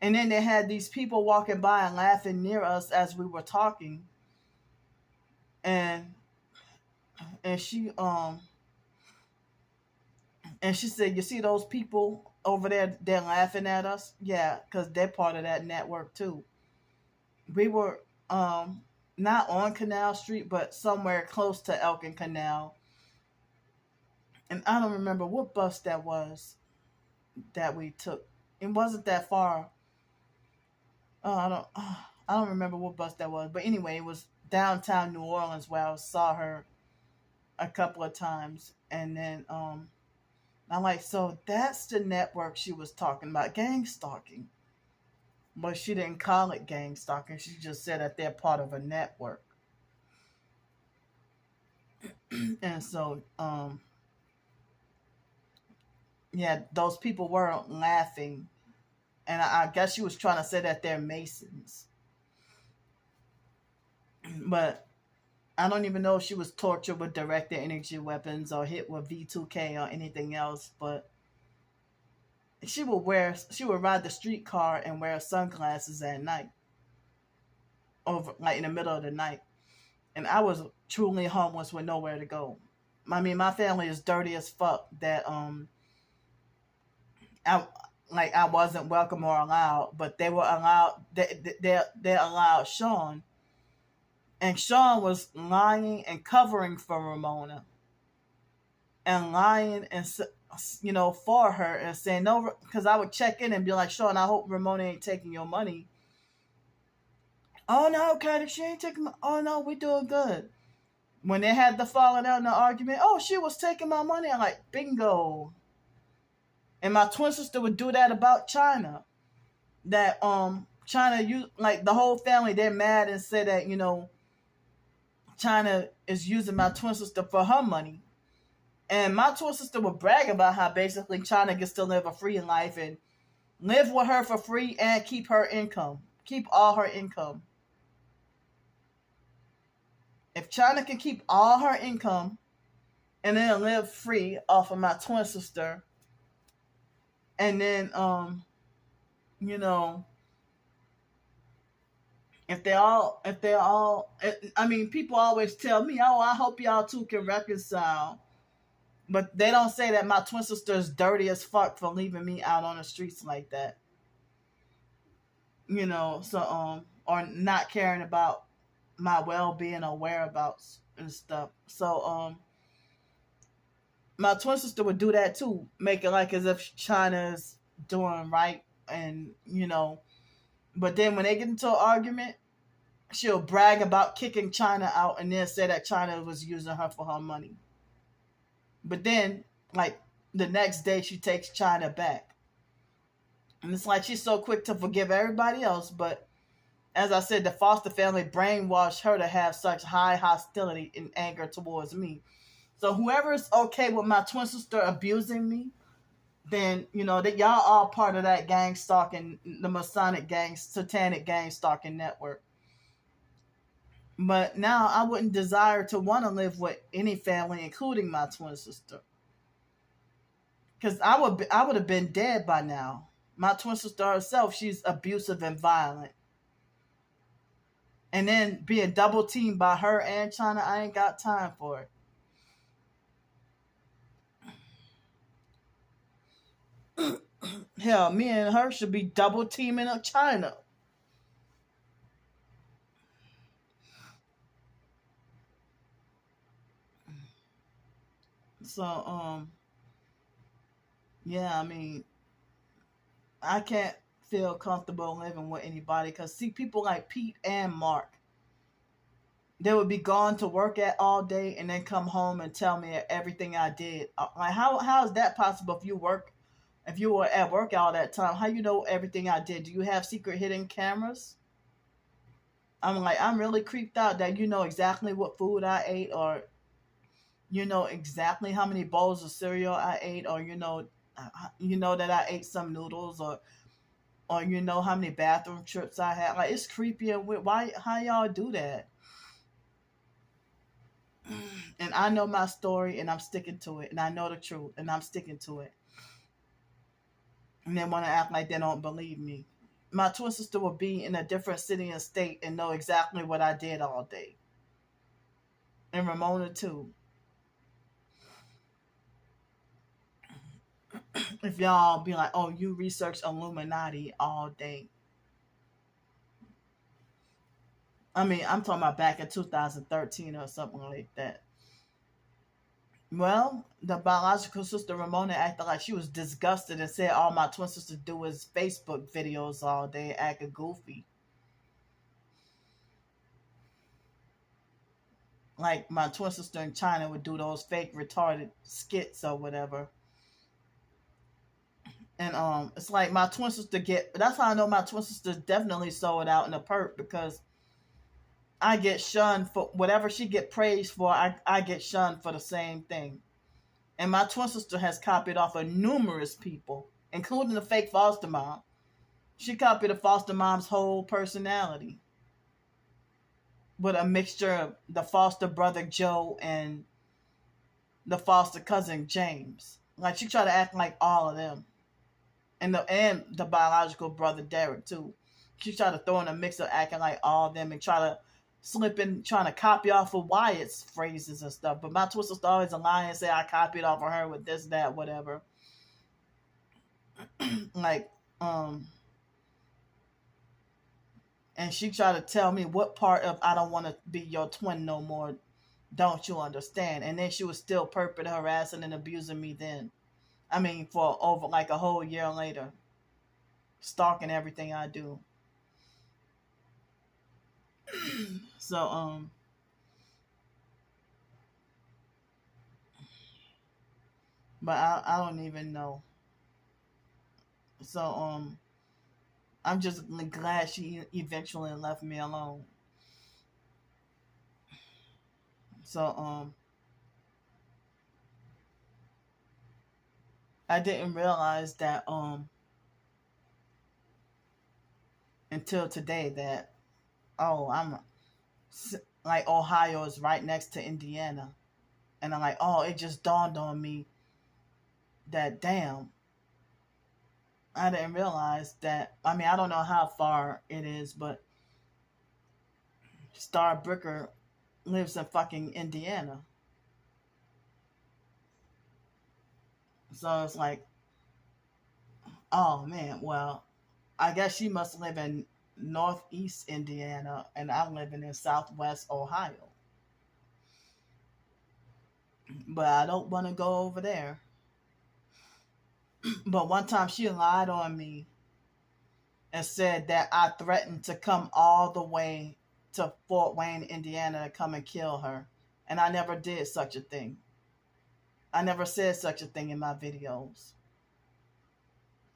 And then they had these people walking by and laughing near us as we were talking, and and she um and she said, "You see those people over there? They're laughing at us. Yeah, because they're part of that network too." We were not on Canal Street, but somewhere close to Elkin Canal, and I don't remember what bus that was that we took. It wasn't that far. I don't remember what bus that was, but anyway, it was downtown New Orleans where I saw her a couple of times, and then I'm like, so that's the network she was talking about, gang stalking. But she didn't call it gang stalking. She just said that they're part of a network. And so, yeah, those people weren't laughing. And I guess she was trying to say that they're Masons. But I don't even know if she was tortured with directed energy weapons or hit with V2K or anything else. But she would ride the streetcar and wear sunglasses at night, over like in the middle of the night. And I was truly homeless with nowhere to go. I mean, my family is dirty as fuck. That I I wasn't welcome or allowed, but they were allowed. They allowed Sean, and Sean was lying and covering for Ramona, and lying and for her, and saying no, because I would check in and be like, Sean, I hope Ramona ain't taking your money. Oh no, Curtis, she ain't taking my. Oh no, we doing good. When they had the falling out in the argument, oh, she was taking my money. I'm like, bingo. And my twin sister would do that about China. That China, you like the whole family, they're mad and say that China is using my twin sister for her money. And my twin sister would brag about how basically China gets to live a free life and live with her for free and keep her income, keep all her income. If China can keep all her income and then live free off of my twin sister, and then you know, if they all, I mean, people always tell me, oh, I hope y'all two can reconcile, but they don't say that my twin sister is dirty as fuck for leaving me out on the streets like that. So or not caring about my well-being or whereabouts and stuff. So my twin sister would do that too, make it like as if China's doing right, and but then when they get into an argument, she'll brag about kicking China out and then say that China was using her for her money. But then, like, the next day she takes China back. And it's like she's so quick to forgive everybody else, but as I said, the foster family brainwashed her to have such high hostility and anger towards me. So whoever's okay with my twin sister abusing me, then that y'all all part of that gang stalking, the Masonic gang, satanic gang stalking network. But now I wouldn't desire to want to live with any family, including my twin sister, because I would have been dead by now. My twin sister herself, she's abusive and violent, and then being double teamed by her and China, I ain't got time for it. Hell, me and her should be double teaming of China. So yeah, I mean, I can't feel comfortable living with anybody because see people like Pete and Mark, they would be gone to work at all day and then come home and tell me everything I did. Like how is that possible if you were at work all that time? How you know everything I did? Do you have secret hidden cameras? I'm like I'm really creeped out that you know exactly what food I ate, or you know exactly how many bowls of cereal I ate, or you know that I ate some noodles, or you know how many bathroom trips I had. Like it's creepy and weird. Why? How y'all do that? And I know my story, and I'm sticking to it, and I know the truth, and I'm sticking to it. And they want to act like they don't believe me. My twin sister will be in a different city and state and know exactly what I did all day, and Ramona too. If y'all be like, "Oh, you research Illuminati all day," I mean, I'm talking about back in 2013 or something like that. Well, the biological sister Ramona acted like she was disgusted and said all my twin sister do is Facebook videos all day, acting goofy. Like my twin sister in China would do those fake retarded skits or whatever. And it's like my twin sister get. That's how I know my twin sister definitely sold out in a perk because I get shunned for whatever she get praised for. I get shunned for the same thing. And my twin sister has copied off of numerous people, including the fake foster mom. She copied the foster mom's whole personality with a mixture of the foster brother Joe and the foster cousin James. Like she tried to act like all of them, and the biological brother Derek too. She tried to throw in a mix of acting like all of them and try to slip in trying to copy off of Wyatt's phrases and stuff. But my twin sister always a lie and say I copied off of her with this, that, whatever. like, and she tried to tell me what part of I don't want to be your twin no more don't you understand? And then she was still perping, harassing, and abusing me then. I mean, for over like a whole year later, stalking everything I do. So, but I don't even know. So, I'm just glad she eventually left me alone. So, I didn't realize that, until today that, oh, like Ohio is right next to Indiana. And I'm like, oh, it just dawned on me that damn, I didn't realize that. I mean, I don't know how far it is, but Star Bricker lives in fucking Indiana. So it's like, oh man, well, I guess she must live in Northeast Indiana, and I'm living in Southwest Ohio. But I don't want to go over there. But one time she lied on me and said that I threatened to come all the way to Fort Wayne, Indiana to come and kill her. And I never did such a thing. I never said such a thing in my videos.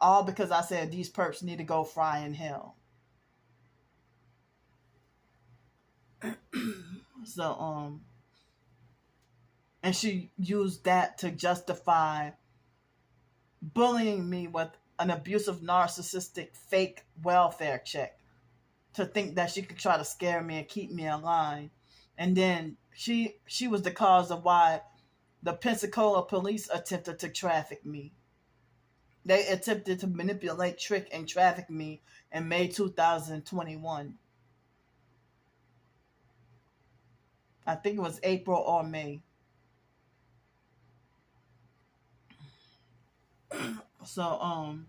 All because I said these perps need to go fry in hell. So, and she used that to justify bullying me with an abusive, narcissistic, fake welfare check to think that she could try to scare me and keep me in line. And then she was the cause of why the Pensacola police attempted to traffic me. They attempted to manipulate, trick, and traffic me in May 2021. I think it was April or May. So,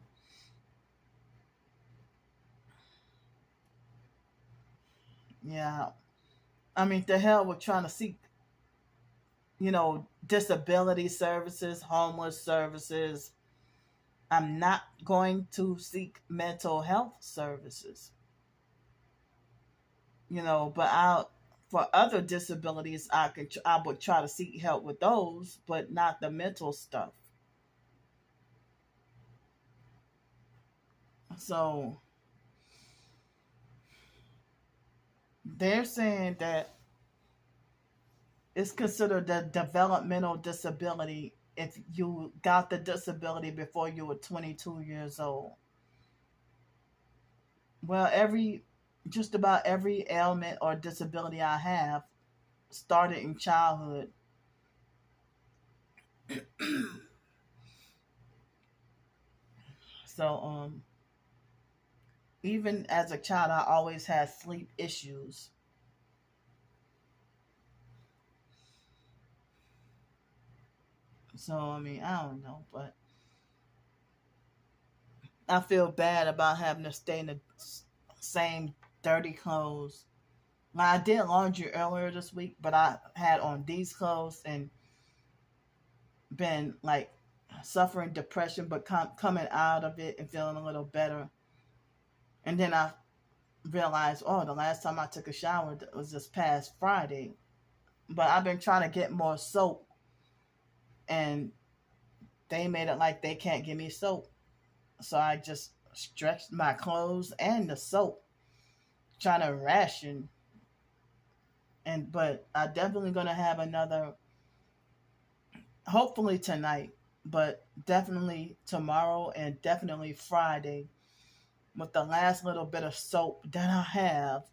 yeah. I mean, the hell with trying to seek, disability services, homeless services, I'm not going to seek mental health services. But for other disabilities, I would try to seek help with those, but not the mental stuff. So they're saying that it's considered a developmental disability if you got the disability before you were 22 years old. Well, just about every ailment or disability I have started in childhood. So, even as a child, I always had sleep issues. So, I mean, I don't know, but I feel bad about having to stay in the same dirty clothes. Now, I did laundry earlier this week, but I had on these clothes and been like suffering depression, but coming out of it and feeling a little better. And then I realized, oh, the last time I took a shower was this past Friday. But I've been trying to get more soap, and they made it like they can't give me soap. So I just stretched my clothes and the soap, trying to ration. But I definitely gonna have another, hopefully tonight, but definitely tomorrow and definitely Friday, with the last little bit of soap that I have,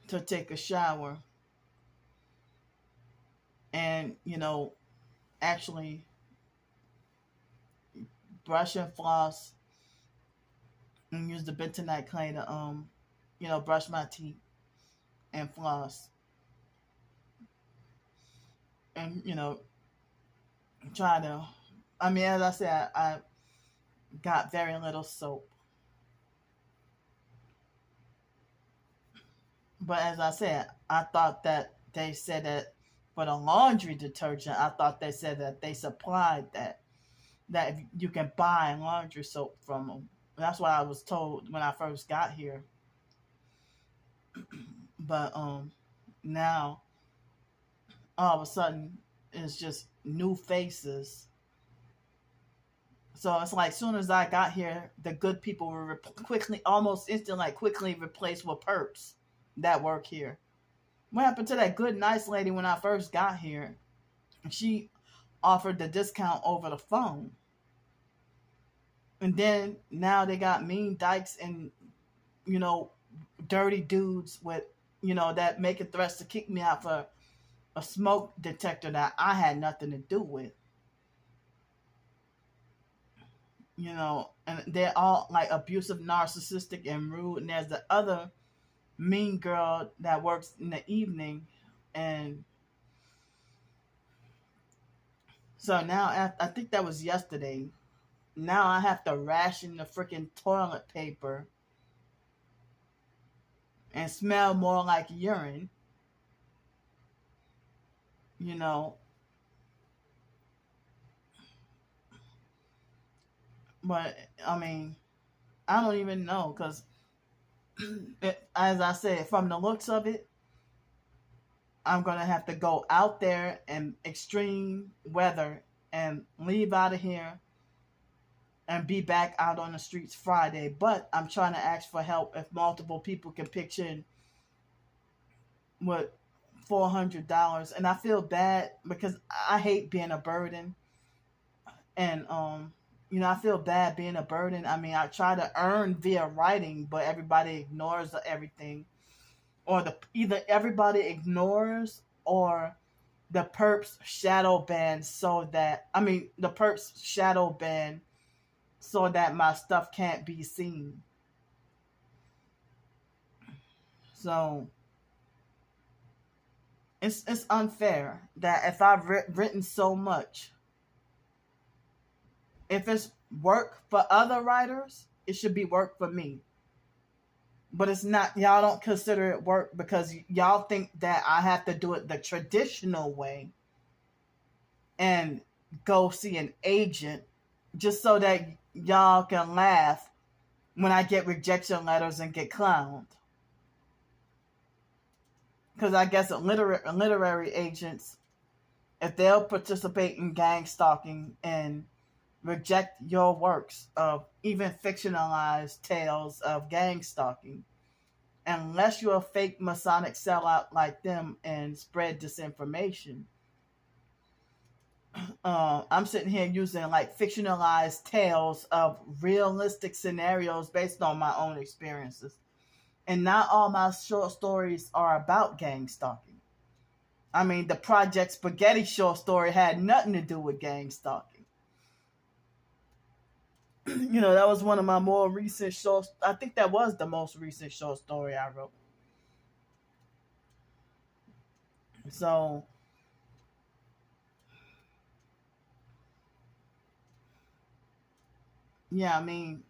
to take a shower and, actually brush and floss and use the bentonite clay to, brush my teeth and floss. And, try to, I mean, as I said, I got very little soap. But as I said, I thought that they said that for the laundry detergent, I thought they said that they supplied that you can buy laundry soap from them. That's what I was told when I first got here. But now all of a sudden it's just new faces. So it's like soon as I got here, the good people were quickly, almost instantly, quickly replaced with perps that work here. What happened to that good, nice lady when I first got here? She offered the discount over the phone. And then now they got mean dykes and, dirty dudes with, that making threats to kick me out for a smoke detector that I had nothing to do with. And they're all like abusive, narcissistic, and rude. And there's the other mean girl that works in the evening. And so now, I think that was yesterday. Now I have to ration the freaking toilet paper and smell more like urine. But I mean, I don't even know, because as I said, from the looks of it, I'm going to have to go out there in extreme weather and leave out of here and be back out on the streets Friday. But I'm trying to ask for help if multiple people can pitch in with $400. And I feel bad because I hate being a burden. And, I feel bad being a burden. I mean, I try to earn via writing, but everybody ignores everything. Or either everybody ignores, or the perps shadow ban the perps shadow ban so that my stuff can't be seen. So it's unfair that if I've written so much, if it's work for other writers, it should be work for me. But it's not. Y'all don't consider it work because y'all think that I have to do it the traditional way and go see an agent just so that y'all can laugh when I get rejection letters and get clowned. Because I guess literary agents, if they'll participate in gang stalking and reject your works of even fictionalized tales of gang stalking, unless you're a fake Masonic sellout like them and spread disinformation, I'm sitting here using like fictionalized tales of realistic scenarios based on my own experiences. And not all my short stories are about gang stalking. I mean, the Project Spaghetti short story had nothing to do with gang stalking. That was one of my more recent short. I think that was the most recent short story I wrote. So, yeah, I mean,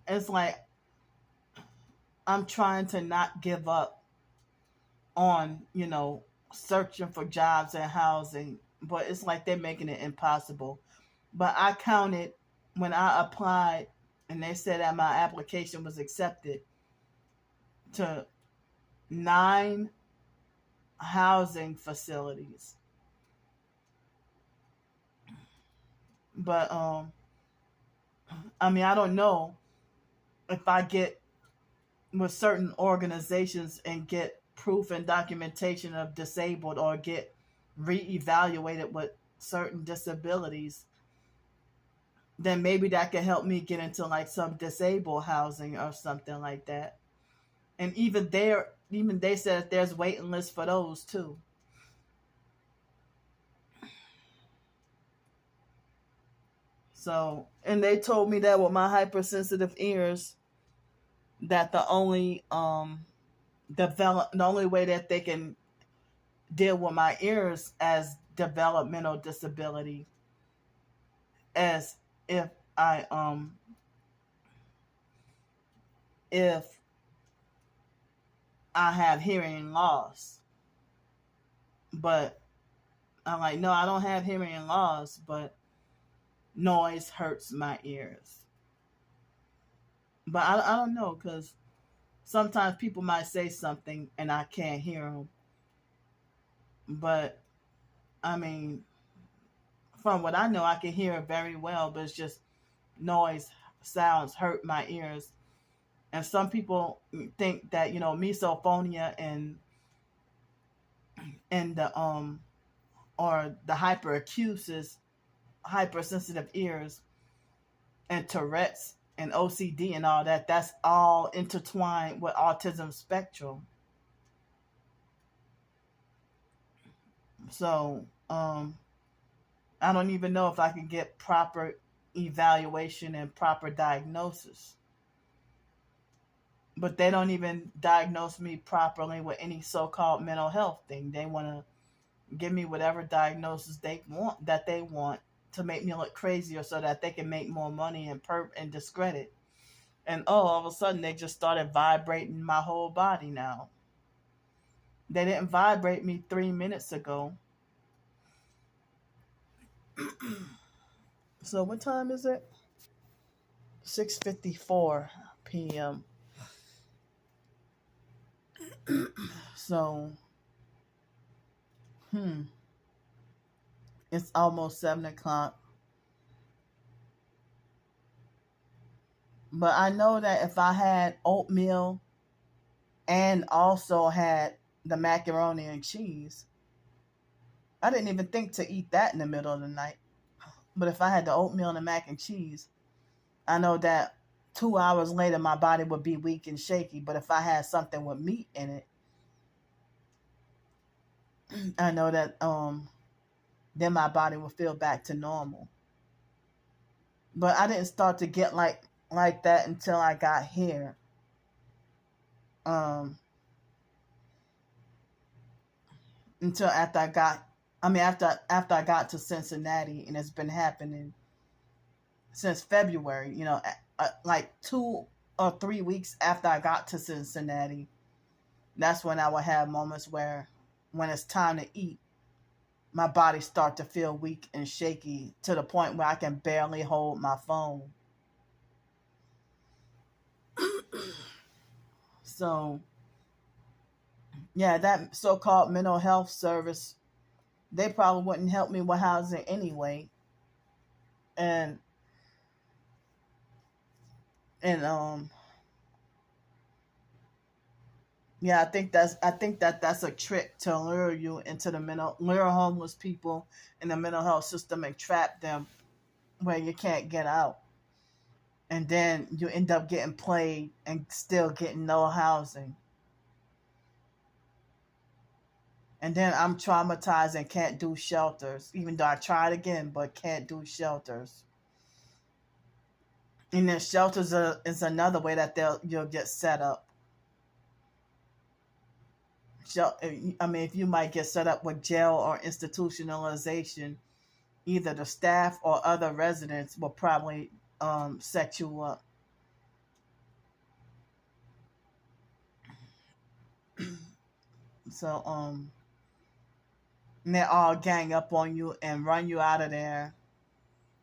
it's like I'm trying to not give up on, searching for jobs and housing, but it's like they're making it impossible. But I counted when I applied and they said that my application was accepted to 9 housing facilities. But I mean, I don't know if I get with certain organizations and get proof and documentation of disabled or get reevaluated with certain disabilities, then maybe that could help me get into like some disabled housing or something like that. And even they said that there's waiting lists for those too. So, and they told me that with my hypersensitive ears, that the only way that they can deal with my ears as developmental disability as if I if I have hearing loss. But I'm like, no, I don't have hearing loss, but noise hurts my ears. But I don't know, because sometimes people might say something and I can't hear them. But I mean, from what I know, I can hear it very well, but it's just noise sounds hurt my ears. And some people think that misophonia and the or the hyperacusis, hypersensitive ears, and Tourette's and OCD and all that, that's all intertwined with autism spectrum. So I don't even know if I can get proper evaluation and proper diagnosis. But they don't even diagnose me properly with any so-called mental health thing. They want to give me whatever diagnosis they want to make me look crazier so that they can make more money and discredit. And all of a sudden they just started vibrating my whole body now. They didn't vibrate me 3 minutes ago. So what time is it? 6:54 p.m. So, it's almost 7 o'clock. But I know that if I had oatmeal and also had the macaroni and cheese, I didn't even think to eat that in the middle of the night. But if I had the oatmeal and the mac and cheese, I know that 2 hours later my body would be weak and shaky. But if I had something with meat in it, I know that then my body will feel back to normal. But I didn't start to get like that until I got here. Until after I got to Cincinnati, and it's been happening since February. Like 2 or 3 weeks after I got to Cincinnati, that's when I would have moments when it's time to eat, my body start to feel weak and shaky to the point where I can barely hold my phone. So, yeah, that so-called mental health service, they probably wouldn't help me with housing anyway. And and yeah, I think that's a trick to lure you into lure homeless people in the mental health system and trap them where you can't get out. And then you end up getting played and still getting no housing. And then I'm traumatized and can't do shelters, even though I tried again, but can't do shelters. And then shelters is another way that you'll get set up. I mean, if you might get set up with jail or institutionalization, either the staff or other residents will probably set you up. So and they all gang up on you and run you out of there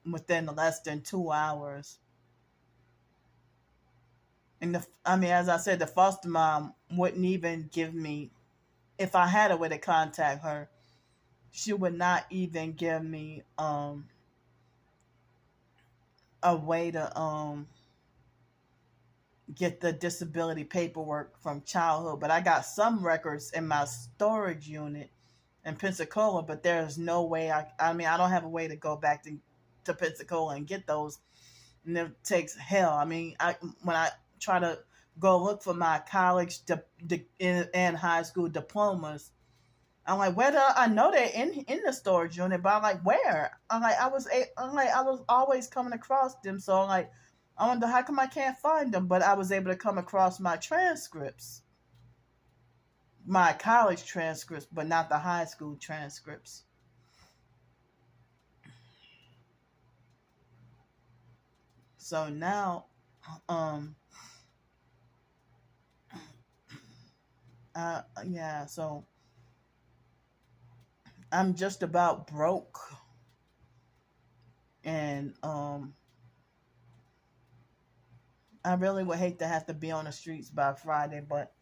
within less than 2 hours. And I mean, as I said, the foster mom wouldn't even give me, if I had a way to contact her, she would not even give me a way to get the disability paperwork from childhood. But I got some records in my storage unit in Pensacola, but there's no way I mean, I don't have a way to go back to Pensacola and get those. And it takes hell. I mean, when I try to go look for my college and high school diplomas, I'm like, where do I know they're in the storage unit? But I'm like, where? I'm like, I was always coming across them. So I'm like, I wonder how come I can't find them. But I was able to come across my transcripts, my college transcripts, but not the high school transcripts. So now, yeah, so I'm just about broke, and I really would hate to have to be on the streets by Friday, but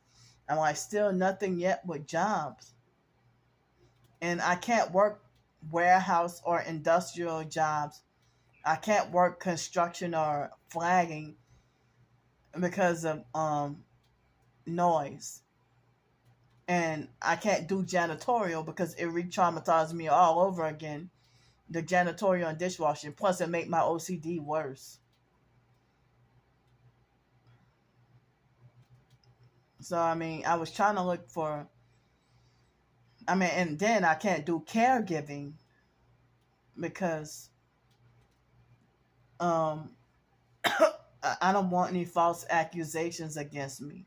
I'm like, still nothing yet with jobs, and I can't work warehouse or industrial jobs. I can't work construction or flagging because of noise. And I can't do janitorial because it re-traumatized me all over again. The janitorial and dishwashing. Plus, it make my OCD worse. So, I mean, I was trying to look for. I mean, and then I can't do caregiving because um, I don't want any false accusations against me.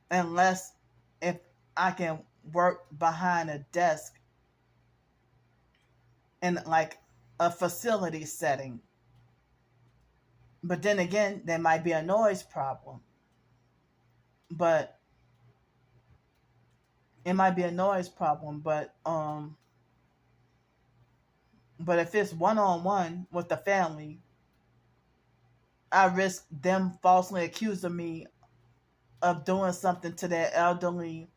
Unless if I can work behind a desk in like a facility setting. But then again, there might be a noise problem. But it might be a noise problem, but if it's one on one with the family, I risk them falsely accusing me of doing something to their elderly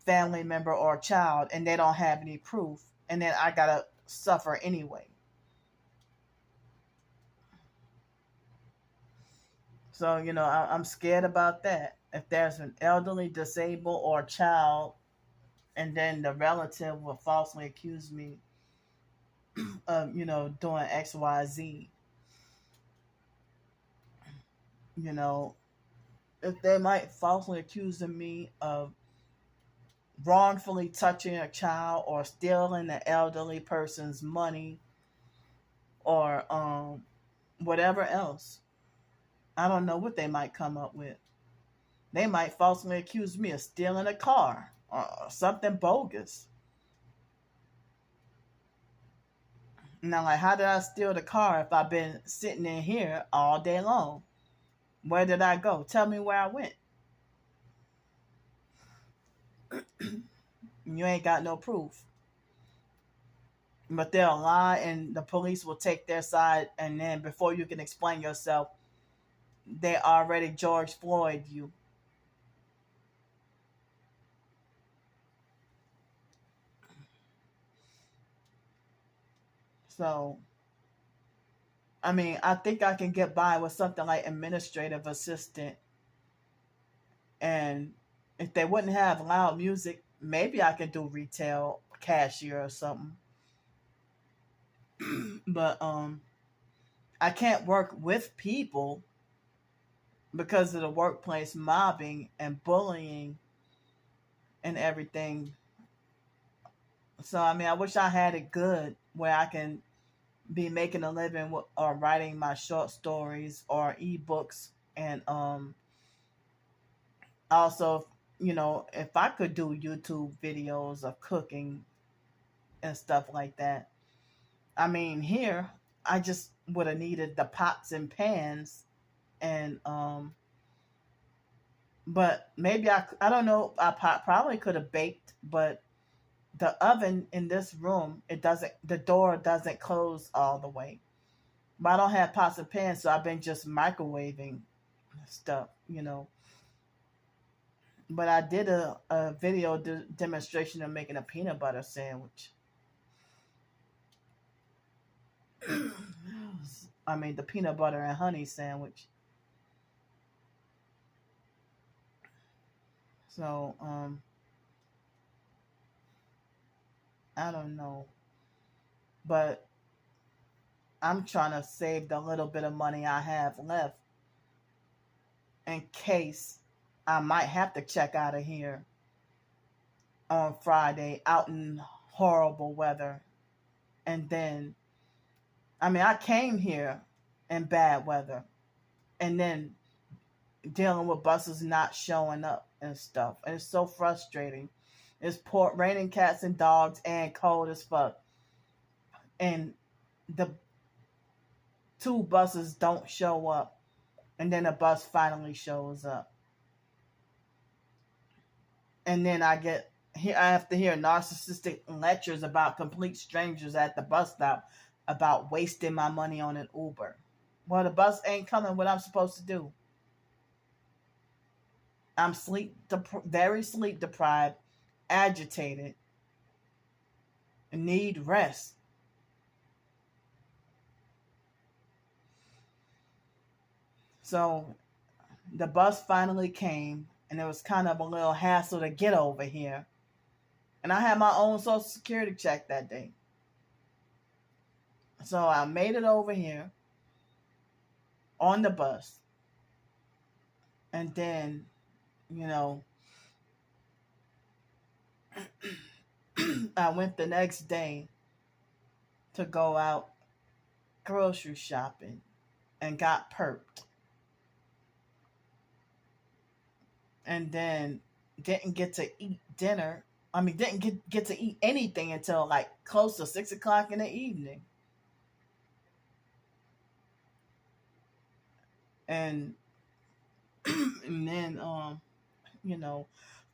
family member or child and they don't have any proof, and then I gotta suffer anyway. So, I'm scared about that. If there's an elderly, disabled, or child, and then the relative will falsely accuse me of, doing XYZ, if they might falsely accuse me of wrongfully touching a child or stealing an elderly person's money or whatever else. I don't know what they might come up with. They might falsely accuse me of stealing a car or something bogus. Now, like, how did I steal the car if I've been sitting in here all day long? Where did I go? Tell me where I went. You ain't got no proof. but they'll lie and the police will take their side, and then before you can explain yourself, they already George Floyd you. So, I mean, I think I can get by with something like administrative assistant, and if they wouldn't have loud music, maybe I could do retail cashier or something. But I can't work with people because of the workplace mobbing and bullying and everything. So I mean, I wish I had it good where I can be making a living or writing my short stories or ebooks, and also, if I could do YouTube videos of cooking and stuff like that. I mean, here I just would have needed the pots and pans, and but maybe I don't know, probably could have baked, but the oven in this room, the door doesn't close all the way. But I don't have pots and pans, so I've been just microwaving stuff. But I did a video demonstration of making a peanut butter sandwich. I mean, the peanut butter and honey sandwich. So, I don't know. But I'm trying to save the little bit of money I have left in case I might have to check out of here on Friday out in horrible weather. And then, I mean, I came here in bad weather, and then dealing with buses not showing up and stuff. And it's so frustrating. It's raining cats and dogs and cold as fuck. And the 2 buses don't show up. And then a bus finally shows up. And then I have to hear narcissistic lectures about complete strangers at the bus stop about wasting my money on an Uber. Well, the bus ain't coming. What I'm supposed to do? I'm very sleep deprived, agitated, and need rest. So the bus finally came, and it was kind of a little hassle to get over here. And I had my own Social Security check that day. So I made it over here on the bus. And then, I went the next day to go out grocery shopping and got perked. And then didn't get to eat dinner. I mean, didn't get to eat anything until like close to 6 o'clock in the evening. And and then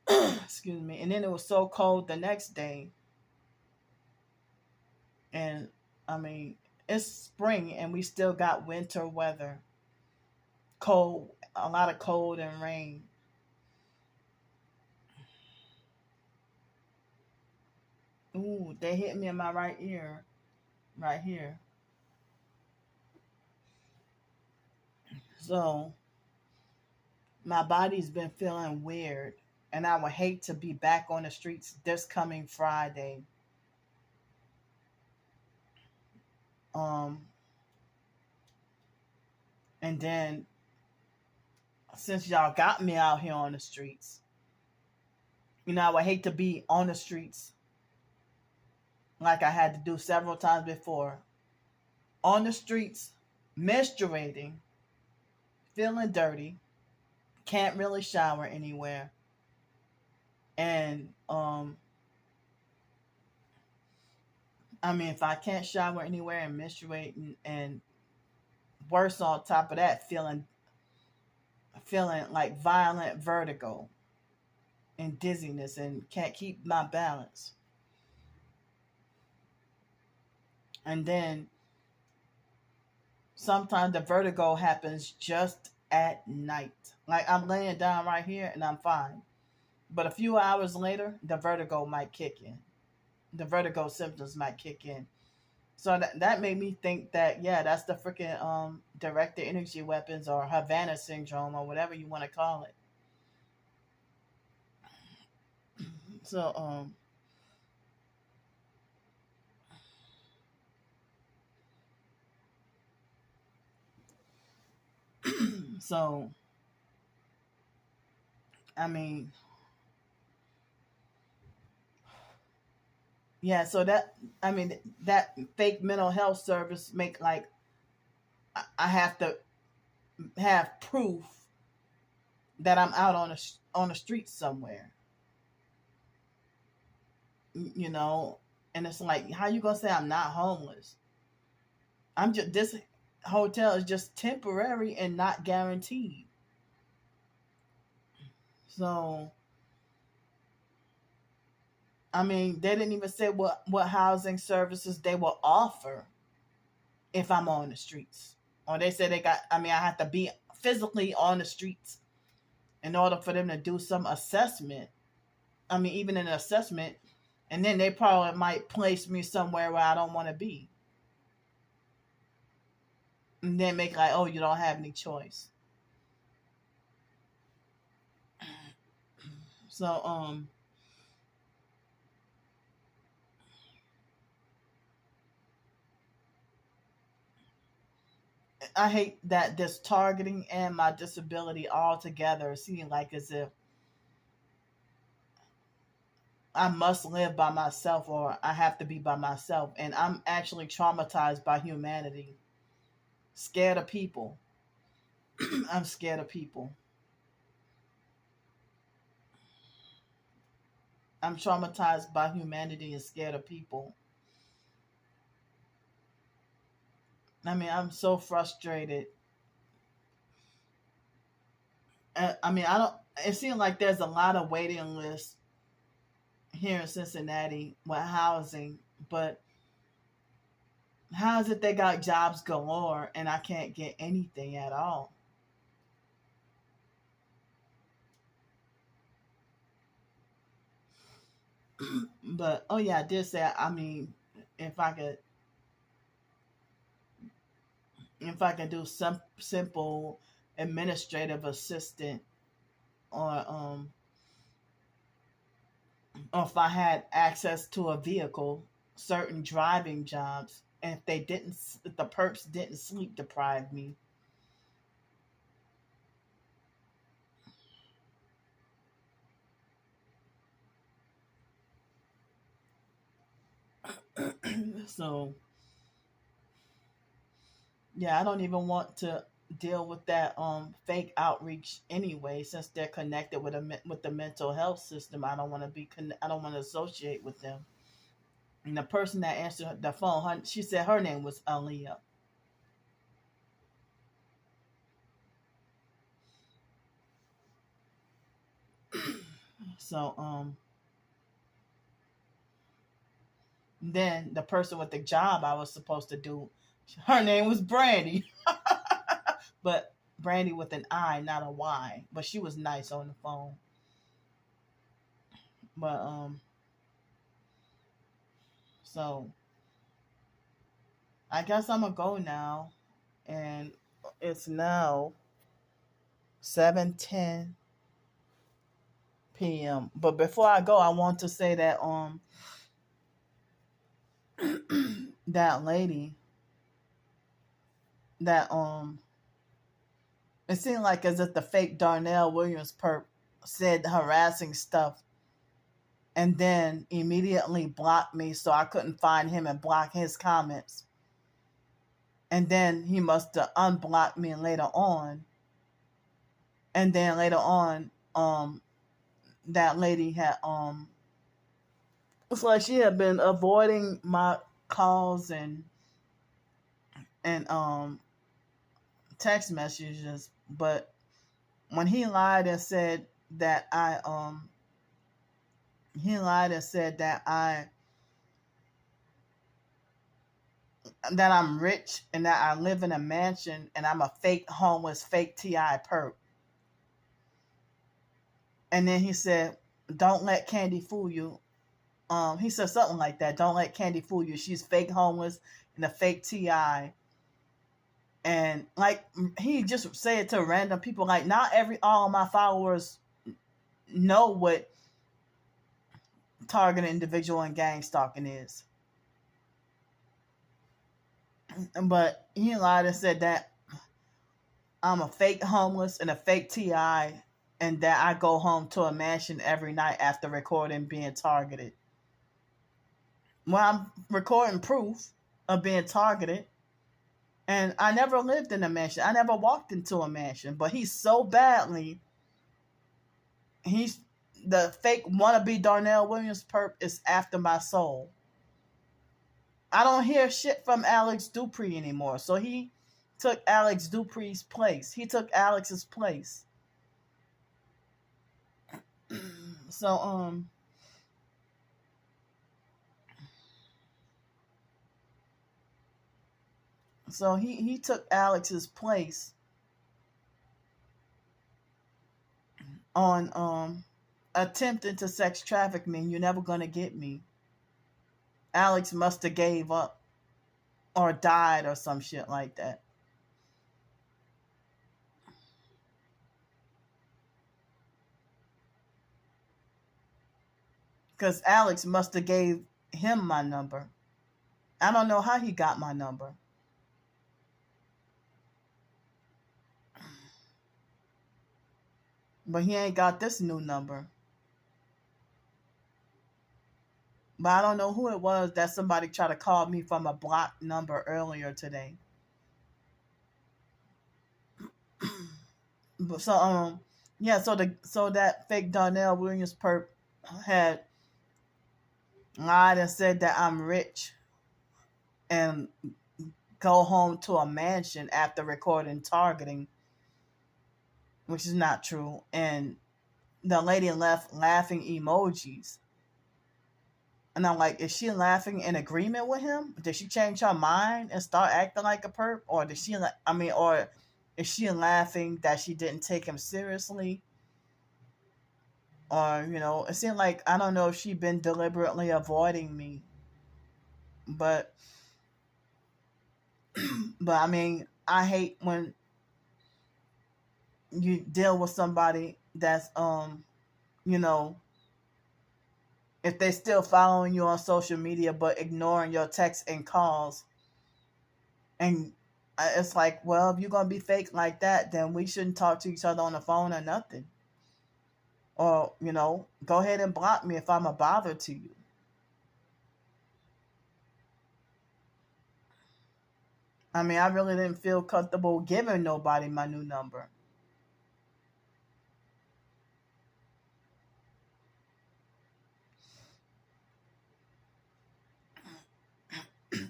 excuse me. And then it was so cold the next day. And I mean, it's spring and we still got winter weather. Cold, a lot of cold and rain. Ooh, they hit me in my right ear, right here. So my body's been feeling weird, and I would hate to be back on the streets this coming Friday. Um, and then since y'all got me out here on the streets, I would hate to be on the streets like I had to do several times before. On the streets, menstruating, feeling dirty, can't really shower anywhere. And I mean, if I can't shower anywhere and menstruating, and worse on top of that, feeling like violent vertigo and dizziness and can't keep my balance. And then sometimes the vertigo happens just at night. Like I'm laying down right here and I'm fine. But a few hours later, the vertigo might kick in. The vertigo symptoms might kick in. So that made me think that, yeah, that's the freaking directed energy weapons or Havana syndrome or whatever you want to call it. So so I mean, yeah, so that I mean that fake mental health service make like I have to have proof that I'm out on the street somewhere, you know, and it's like, how you gonna say I'm not homeless? I'm just this hotel is just temporary and not guaranteed. So I mean, they didn't even say what housing services they will offer if I'm on the streets. Or they said they got. I mean, I have to be physically on the streets in order for them to do some assessment. I mean, even an assessment, and then they probably might place me somewhere where I don't want to be, and then make like, oh, you don't have any choice. So I hate that this targeting and my disability all together seem like as if I must live by myself or I have to be by myself. And I'm actually traumatized by humanity. Scared of people. I'm scared of people. I'm traumatized by humanity and scared of people. I mean, I'm so frustrated. I mean, I don't. It seems like there's a lot of waiting lists here in Cincinnati with housing, but how is it they got jobs galore and I can't get anything at all? But oh yeah, I did say. I mean, if I could, if I could do some simple administrative assistant, or if I had access to a vehicle, certain driving jobs, and if they didn't, if the perps didn't sleep deprive me. So yeah, I don't even want to deal with that fake outreach anyway, since they're connected with with the mental health system. I don't want to I don't want to associate with them. And the person that answered the phone, she said her name was Aaliyah. So then the person with the job I was supposed to do, her name was Brandy, but Brandy with an I, not a Y. But she was nice on the phone. But so I guess I'm gonna go now, and it's now 7:10 p.m. But before I go, I want to say that that lady that it seemed like as if the fake Darnell Williams perp said harassing stuff and then immediately blocked me so I couldn't find him and block his comments. And then he must have unblocked me later on. And then later on, that lady had it's like she had been avoiding my calls and text messages, but when he lied and said that he lied and said that that I'm rich and that I live in a mansion and I'm a fake homeless, fake TI perp. And then he said, "Don't let Candy fool you." He said something like that. "Don't let Candy fool you. She's fake homeless and a fake TI." And like he just said it to random people. Like not all of my followers know what targeted individual and gang stalking is. But he lied and said that I'm a fake homeless and a fake TI, and that I go home to a mansion every night after recording being targeted. Well, I'm recording proof of being targeted, and I never lived in a mansion. I never walked into a mansion. But he's the fake wannabe Darnell Williams perp is after my soul. I don't hear shit from Alex Dupree anymore. So he took Alex Dupree's place. He took Alex's place. So he took Alex's place on attempting to sex traffic me. You're never gonna get me. Alex must have gave up or died or some shit like that. Because Alex must have gave him my number. I don't know how he got my number. But he ain't got this new number. But I don't know who it was that somebody tried to call me from a blocked number earlier today. So yeah, so that fake Darnell Williams perp had lied and said that I'm rich and go home to a mansion after recording targeting, which is not true. And the lady left laughing emojis. And I'm like, is she laughing in agreement with him? Did she change her mind and start acting like a perp? Or or is she laughing that she didn't take him seriously? Or, it seemed like, I don't know if she'd been deliberately avoiding me. But I mean, I hate when you deal with somebody that's, if they're still following you on social media but ignoring your texts and calls. And it's like, well, if you're going to be fake like that, then we shouldn't talk to each other on the phone or nothing. Or, go ahead and block me if I'm a bother to you. I mean, I really didn't feel comfortable giving nobody my new number.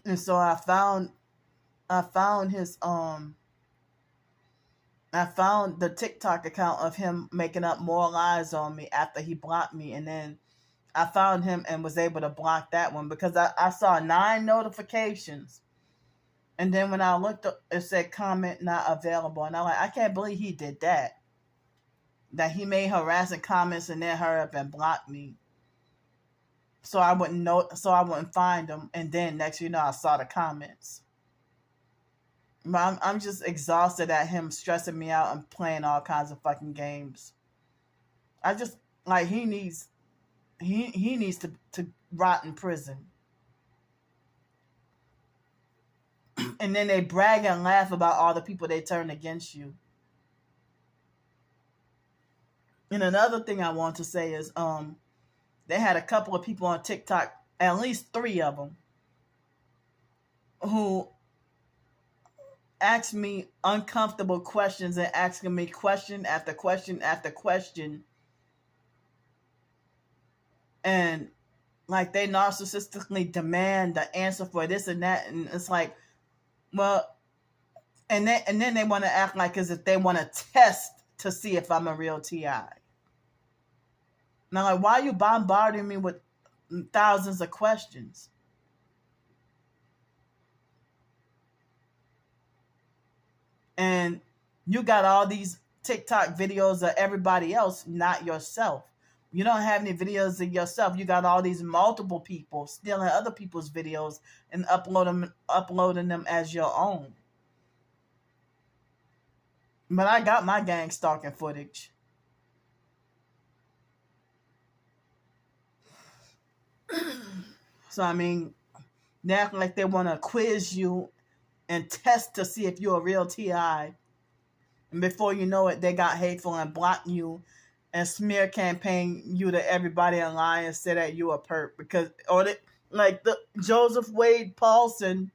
And so I found his I found the TikTok account of him making up more lies on me after he blocked me, and then I found him and was able to block that one because I saw 9 notifications. And then when I looked up, it said comment not available. And I'm like, I can't believe he did that. That he made harassing comments and then hurry up and block me. So I wouldn't find him. And then next I saw the comments. But I'm just exhausted at him stressing me out and playing all kinds of fucking games. I just like he needs to rot in prison. And then they brag and laugh about all the people they turn against you. And another thing I want to say is they had a couple of people on TikTok, at least 3 of them, who asked me uncomfortable questions and asking me question after question after question. And like they narcissistically demand the answer for this and that. And it's like, well, and then they want to act like as if they want to test to see if I'm a real TI. Now, like, why are you bombarding me with thousands of questions? You got all these TikTok videos of everybody else, not yourself. You don't have any videos of yourself. You got all these multiple people stealing other people's videos and uploading them as your own. But I got my gang stalking footage. So I mean, they act like they want to quiz you and test to see if you're a real TI. And before you know it, they got hateful and blocked you and smear campaign you to everybody online and say that you a perp because like the Joseph Wade Paulson,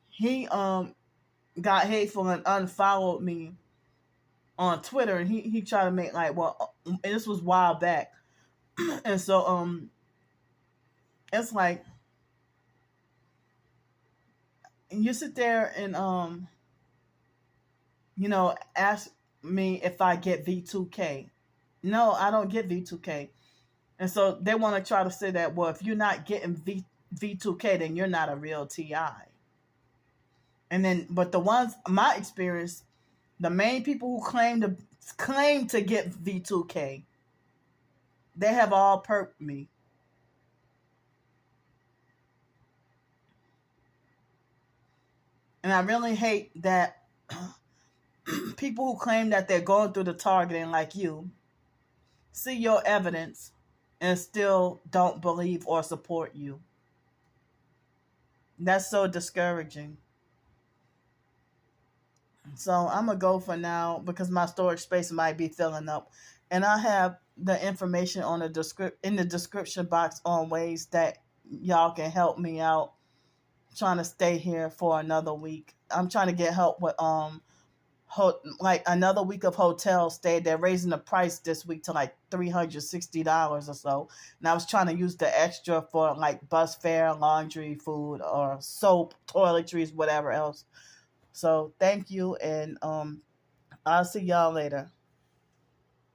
he got hateful and unfollowed me on Twitter, and he tried to make like, well, and this was a while back. And so it's like you sit there and ask me if I get V2K. No, I don't get V2K. And so they want to try to say that, well, if you're not getting V2K, then you're not a real TI. And then, but the ones, my experience, the main people who claim to get V2K, they have all perped me. And I really hate that people who claim that they're going through the targeting like you see your evidence and still don't believe or support you. That's so discouraging. So I'm going to go for now because my storage space might be filling up. And I have the information on in the description box on ways that y'all can help me out trying to stay here for another week. I'm trying to get help with like another week of hotel stay. They're raising the price this week to like $360 or so. And I was trying to use the extra for like bus fare, laundry, food, or soap, toiletries, whatever else. So thank you, and I'll see y'all later.